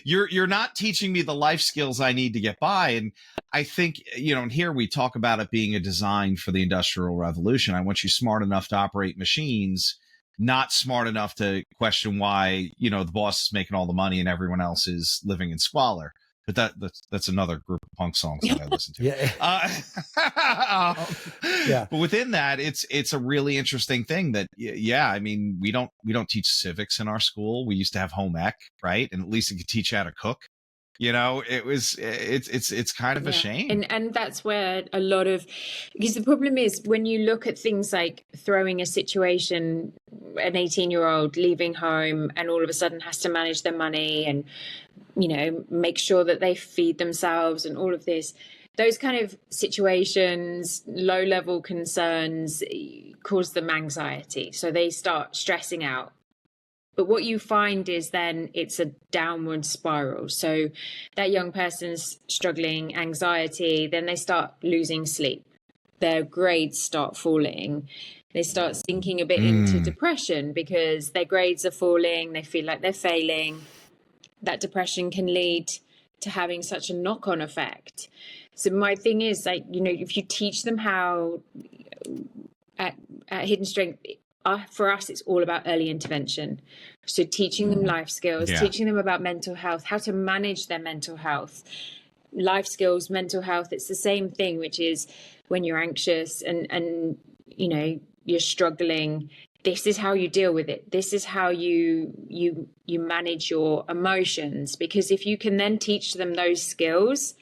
you're not teaching me the life skills I need to get by. And I think, you know, and here we talk about it being a design for the Industrial Revolution. I want you smart enough to operate machines, not smart enough to question why, you know, the boss is making all the money and everyone else is living in squalor. But that's another group of punk songs that I listen to. But within that, it's a really interesting thing that, I mean, we don't teach civics in our school. We used to have home ec, right? And at least it could teach you how to cook. You know, it's kind of a shame. And that's where a lot of, because the problem is when you look at things like throwing a situation, an 18-year-old leaving home and all of a sudden has to manage their money and, you know, make sure that they feed themselves and all of this, those kind of situations, low level concerns cause them anxiety. So they start stressing out. But what you find is then it's a downward spiral. So that young person's struggling anxiety, then they start losing sleep. their grades start falling. They start sinking a bit into depression because their grades are falling. They feel like they're failing. That depression can lead to having such a knock-on effect. So my thing is, like, you know, if you teach them how at Hidden Strength, for us, it's all about early intervention. So teaching them life skills, teaching them about mental health, how to manage their mental health, life skills, mental health. It's the same thing, which is when you're anxious and you know, you're struggling, this is how you deal with it. This is how you manage your emotions. Because if you can then teach them those skills,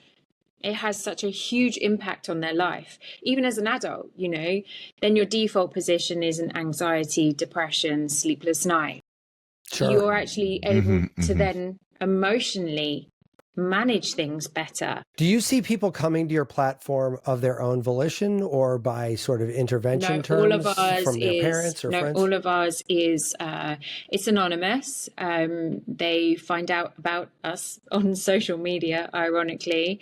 it has such a huge impact on their life. Even as an adult, you know, then your default position isn't anxiety, depression, sleepless night. Sure. You're actually able to then emotionally manage things better. Do you see people coming to your platform of their own volition or by sort of intervention terms all of ours from their is, parents or friends? all of ours is it's anonymous. They find out about us on social media, ironically.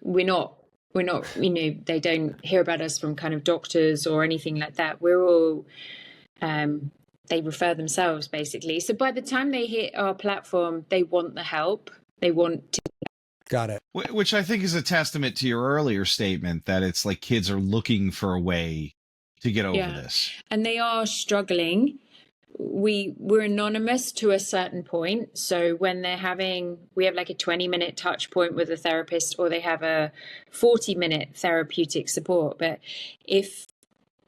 We're not, you know, they don't hear about us from kind of doctors or anything like that. We're all they refer themselves, basically. So by the time they hit our platform, they want the help. They want to. Got it. Which I think is a testament to your earlier statement that it's like kids are looking for a way to get over this. And they are struggling. We're anonymous to a certain point. So when we have like a 20-minute touch point with a therapist, or they have a 40-minute therapeutic support. But if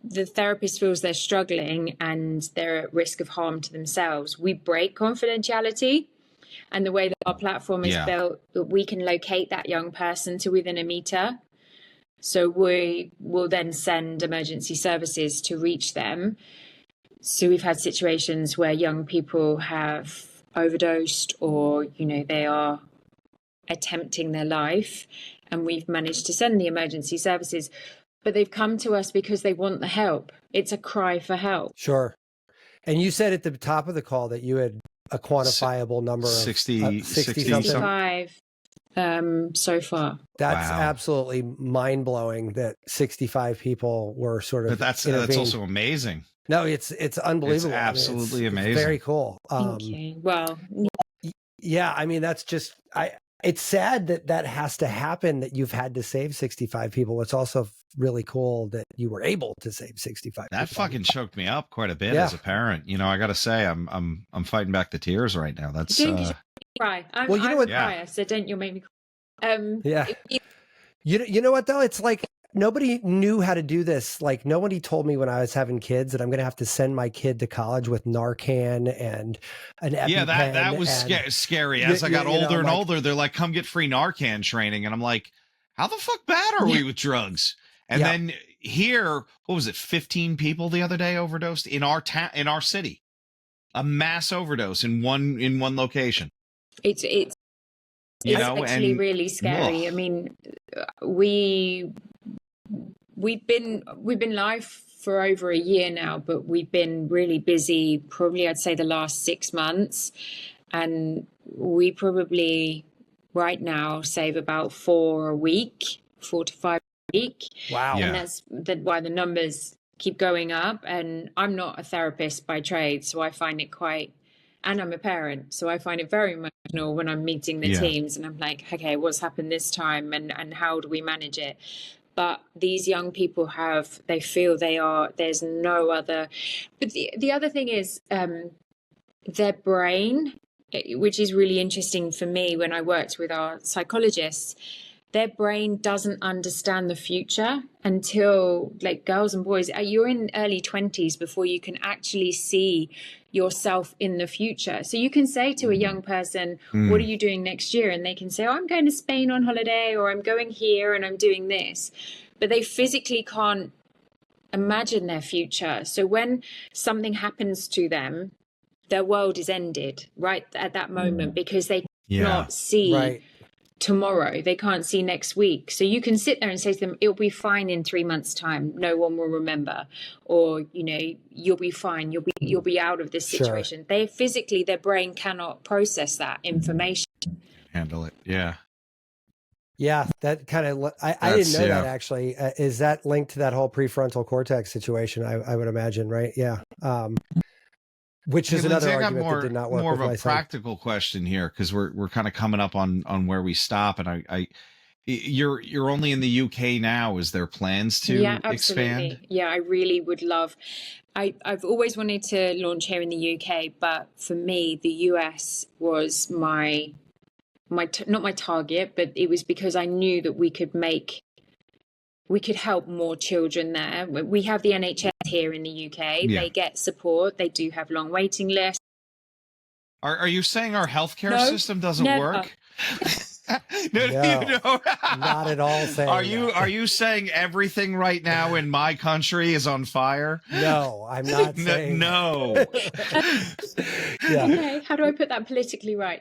the therapist feels they're struggling and they're at risk of harm to themselves, we break confidentiality. And the way that our platform is built, we can locate that young person to within a meter. So we will then send emergency services to reach them. So we've had situations where young people have overdosed, or, you know, they are attempting their life, and we've managed to send the emergency services. But they've come to us because they want the help. It's a cry for help. Sure. And you said at the top of the call that you had a quantifiable number of 60 65 so far. That's absolutely mind-blowing that 65 people were sort of. But that's also amazing. No, it's unbelievable. It's absolutely amazing. It's very cool. Thank you. Well, yeah, I mean, that's just it's sad that has to happen, that you've had to save 65 people. It's also really cool that you were able to save 65 that people. Fucking choked me up quite a bit as a parent. You know, I gotta say, I'm fighting back the tears right now. That's cry. Well, you know what? Cry, so don't you make me cry. You know what though? It's like nobody knew how to do this. Like nobody told me when I was having kids that I'm going to have to send my kid to college with Narcan and an EpiPen. Yeah, that was scary. As I got older and older, they're like, "Come get free Narcan training," and I'm like, "How the fuck bad are we with drugs?" And then here, what was it? 15 people the other day overdosed in our in our city. A mass overdose in one location. It's actually really scary. I mean, we've been live for over a year now, but we've been really busy, probably I'd say the last 6 months, and we probably right now save about 4 to 5 a week. Wow. And that's why the numbers keep going up. And I'm not a therapist by trade, so I find it quite, and I'm a parent, so I find it very emotional when I'm meeting the teams and I'm like, okay, what's happened this time, and how do we manage it? But these young people they feel there's no other. But the other thing is their brain, which is really interesting for me when I worked with our psychologists, their brain doesn't understand the future until, like, girls and boys, you're in early 20s before you can actually see yourself in the future. So you can say to a young person, what are you doing next year? And they can say, oh, I'm going to Spain on holiday, or I'm going here and I'm doing this. But they physically can't imagine their future. So when something happens to them, their world is ended right at that moment, because they cannot see tomorrow. They can't see next week. So you can sit there and say to them, it'll be fine in 3 months' time. No one will remember. Or, you know, you'll be fine. You'll be out of this situation. They physically, their brain cannot process that information. Handle it. Yeah. Yeah, that kind of, I didn't know that Yeah. actually. Is that linked to that whole prefrontal cortex situation? I would imagine, right? Yeah. Which Hey, is another Lindsay, I got argument that did not work more of with a my son. practical question here because we're kind of coming up on where we stop, and you're only in the UK now. Is there plans Yeah, to expand? absolutely. Yeah, I really would love. I've always wanted to launch here in the UK, but for me, the US was not my target, but it was because I knew that we could help more children there. We have the NHS here in the UK. Yeah. They get support. They do have long waiting lists. Are you saying our healthcare No, system doesn't never. work? No, Not at all saying that. Are you saying everything right now in my country is on fire? No, I'm not saying no. Yeah. Okay, how do I put that politically right?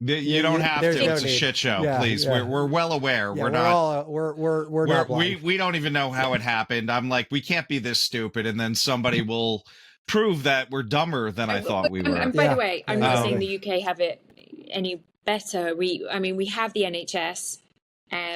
You don't have there's to. no It's a need. shit show, Yeah, please. yeah. We're well aware. Yeah, we're not. We're not blind. We don't even know how it happened. I'm like, we can't be this stupid, and then somebody will prove that we're dumber than I thought we were. And by Yeah, the way, I'm not exactly. saying the UK have it any better. We have the NHS.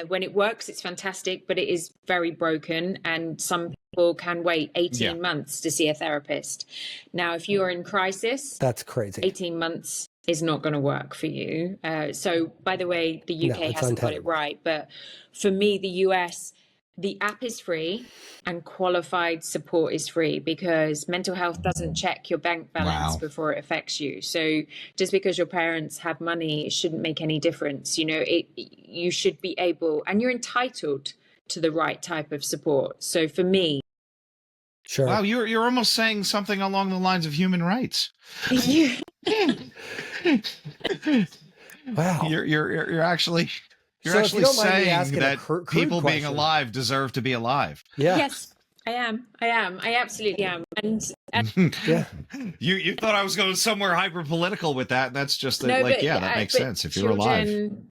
When it works, it's fantastic, but it is very broken, and some people can wait 18 months to see a therapist. Now, if you're in crisis, That's crazy. 18 months is not going to work for you. So, by the way, the UK it's hasn't got it untenable. right. But for me, the US, the app is free and qualified support is free because mental health doesn't check your bank balance before it affects you. So just because your parents have money, it shouldn't make any difference. You know, you should be able, and you're entitled to the right type of support. So for me, Sure. Wow, you're almost saying something along the lines of human rights. Wow. You're actually So if you don't mind me saying asking a that crude people being question. alive deserve to be alive. Yeah. Yes, I am. I absolutely am. And Yeah. You thought I was going somewhere hyper political with that. That's just that, no, like, but, yeah, that makes but sense. If you're alive, children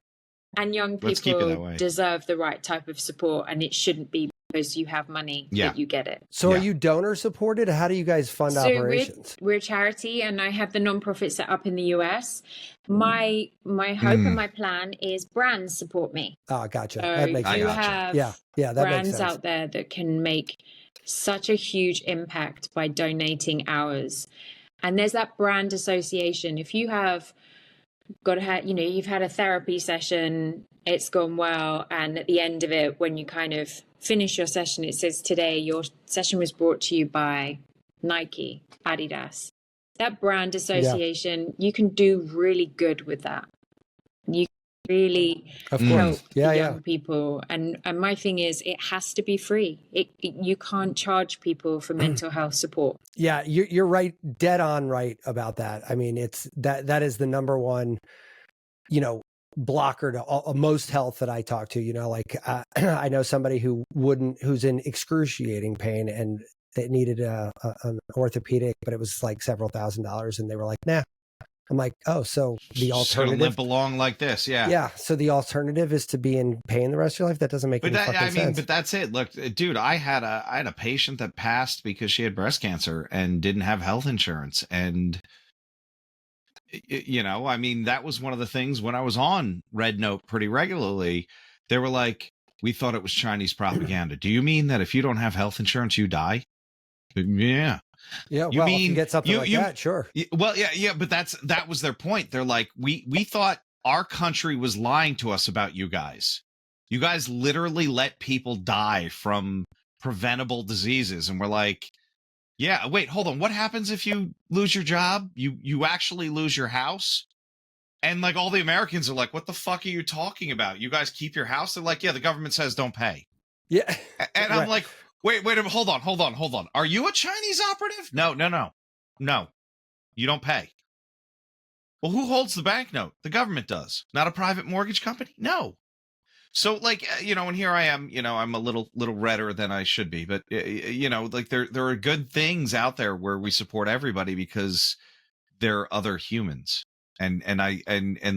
and young let's keep it that people way. deserve the right type of support, and it shouldn't be because you have money that you get it. So are you donor supported? How do you guys fund operations? We're a charity, and I have the nonprofit set up in the US. My hope and my plan is brands support me. Oh, gotcha. So That makes sense. you have that brands makes sense. out there that can make such a huge impact by donating hours. And there's that brand association. If you have you've had a therapy session, it's gone well, and at the end of it, when you kind of finish your session, it says, today your session was brought to you by Nike, Adidas. That brand association, you can do really good with that. You can really help the young people. And my thing is, it has to be free. You can't charge people for mental health support. Yeah, you're right, dead on right about that. I mean, it's that is the number one, blocker to most health that I talk to. Like I know somebody who's in excruciating pain and they needed an orthopedic, but it was like several $1,000s, and they were like, nah. I'm like, oh, so the alternative, limp along like this, yeah. So the alternative is to be in pain the rest of your life. That doesn't make any fucking sense. But that's it. Look, dude, I had a patient that passed because she had breast cancer and didn't have health insurance, and that was one of the things when I was on Red Note pretty regularly. They were like, we thought it was Chinese propaganda. Do you mean that if you don't have health insurance, you die? Yeah. Yeah, if you get something like that, sure. Well, yeah, but that was their point. They're like, we thought our country was lying to us about you guys. You guys literally let people die from preventable diseases, and we're like, yeah, wait, hold on. What happens if you lose your job? You actually lose your house? And like all the Americans are like, what the fuck are you talking about? You guys keep your house? They're like, yeah, the government says don't pay. Yeah. And I'm like, wait, hold on. Are you a Chinese operative? No. You don't pay. Well, who holds the banknote? The government does. Not a private mortgage company? No. So like, and here I am, I'm a little redder than I should be, but like there are good things out there where we support everybody because they're other humans. And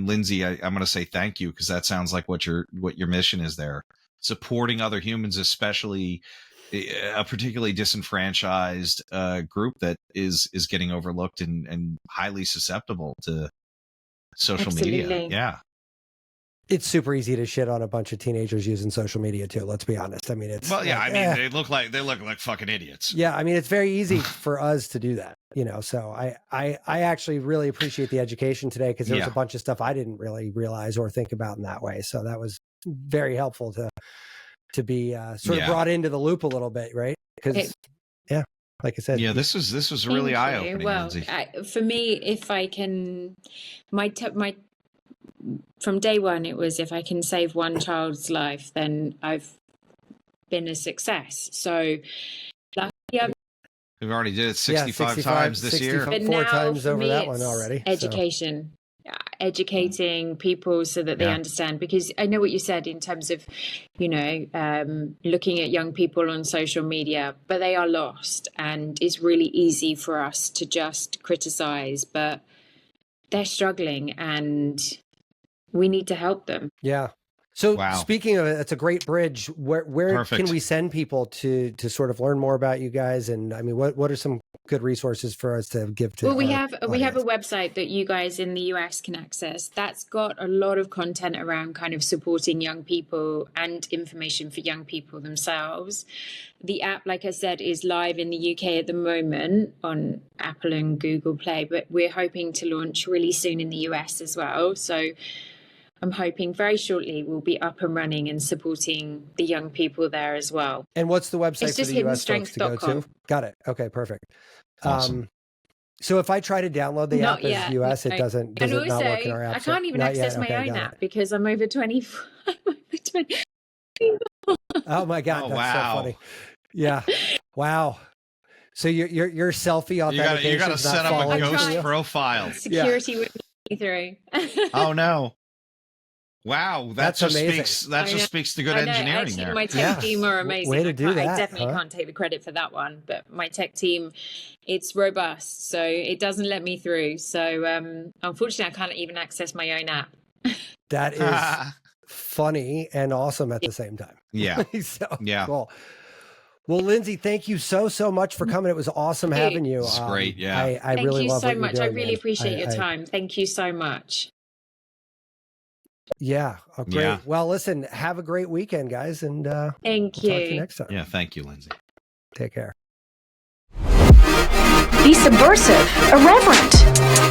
Lindsay, I'm going to say thank you, because that sounds like what your mission is there. Supporting other humans, especially a particularly disenfranchised group that is getting overlooked and highly susceptible to social media. Yeah. It's super easy to shit on a bunch of teenagers using social media too. Let's be honest. I mean, it's Well, yeah, like, I mean, they look like fucking idiots. yeah, I mean, it's very easy for us to do that, so I actually really appreciate the education today, because there was a bunch of stuff I didn't really realize or think about in that way. So that was very helpful to be sort of brought into the loop a little bit, right? Because like I said, this was really eye-opening. Well, Lindsay. For me, if I can, my from day one, it was, if I can save one child's life, then I've been a success. So, luckily, we've already did it 65 times this year. But 4 now, times over me, that one already. Education. Educating people so that they understand, because I know what you said in terms of, looking at young people on social media, but they are lost, and it's really easy for us to just criticize, but they're struggling and we need to help them. Yeah. So speaking of it, it's a great bridge. Where can we send people to sort of learn more about you guys? And I mean, what are some good resources for us to give to? Well, we have a website that you guys in the US can access. That's got a lot of content around kind of supporting young people and information for young people themselves. The app, like I said, is live in the UK at the moment on Apple and Google Play, but we're hoping to launch really soon in the US as well. So I'm hoping very shortly we'll be up and running and supporting the young people there as well. And what's the website for the US folks to go to? Got it. Okay, perfect. Awesome. So if I try to download the app as US, it doesn't not work in our app. I can't even access my own app because I'm over 24. Oh my God, that's so funny. Yeah. Wow. So your selfie authentication. You got to set up a ghost profile. Security with me through. Oh no. Wow, that just amazing. speaks to good engineering there. My tech team are amazing. Way to do that. I definitely can't take the credit for that one, but my tech team, it's robust, so it doesn't let me through. So unfortunately, I can't even access my own app. That is funny and awesome at the same time. Yeah. Cool. Well, Lindsay, thank you so much for coming. It was awesome having you. It's great. Yeah. I really love what you're doing. Thank you so much. I really appreciate your time. Thank you so much. Yeah. Oh, great. Yeah. Well, listen, have a great weekend, guys. And thank you. Talk to you next time. Yeah. Thank you, Lindsay. Take care. Be subversive, irreverent.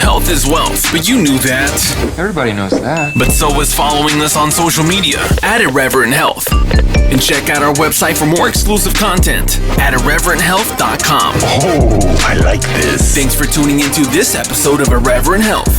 Health is wealth, but you knew that. Everybody knows that. But so is following us on social media at Irreverent Health. And check out our website for more exclusive content at irreverenthealth.com. Oh, I like this. Thanks for tuning into this episode of Irreverent Health.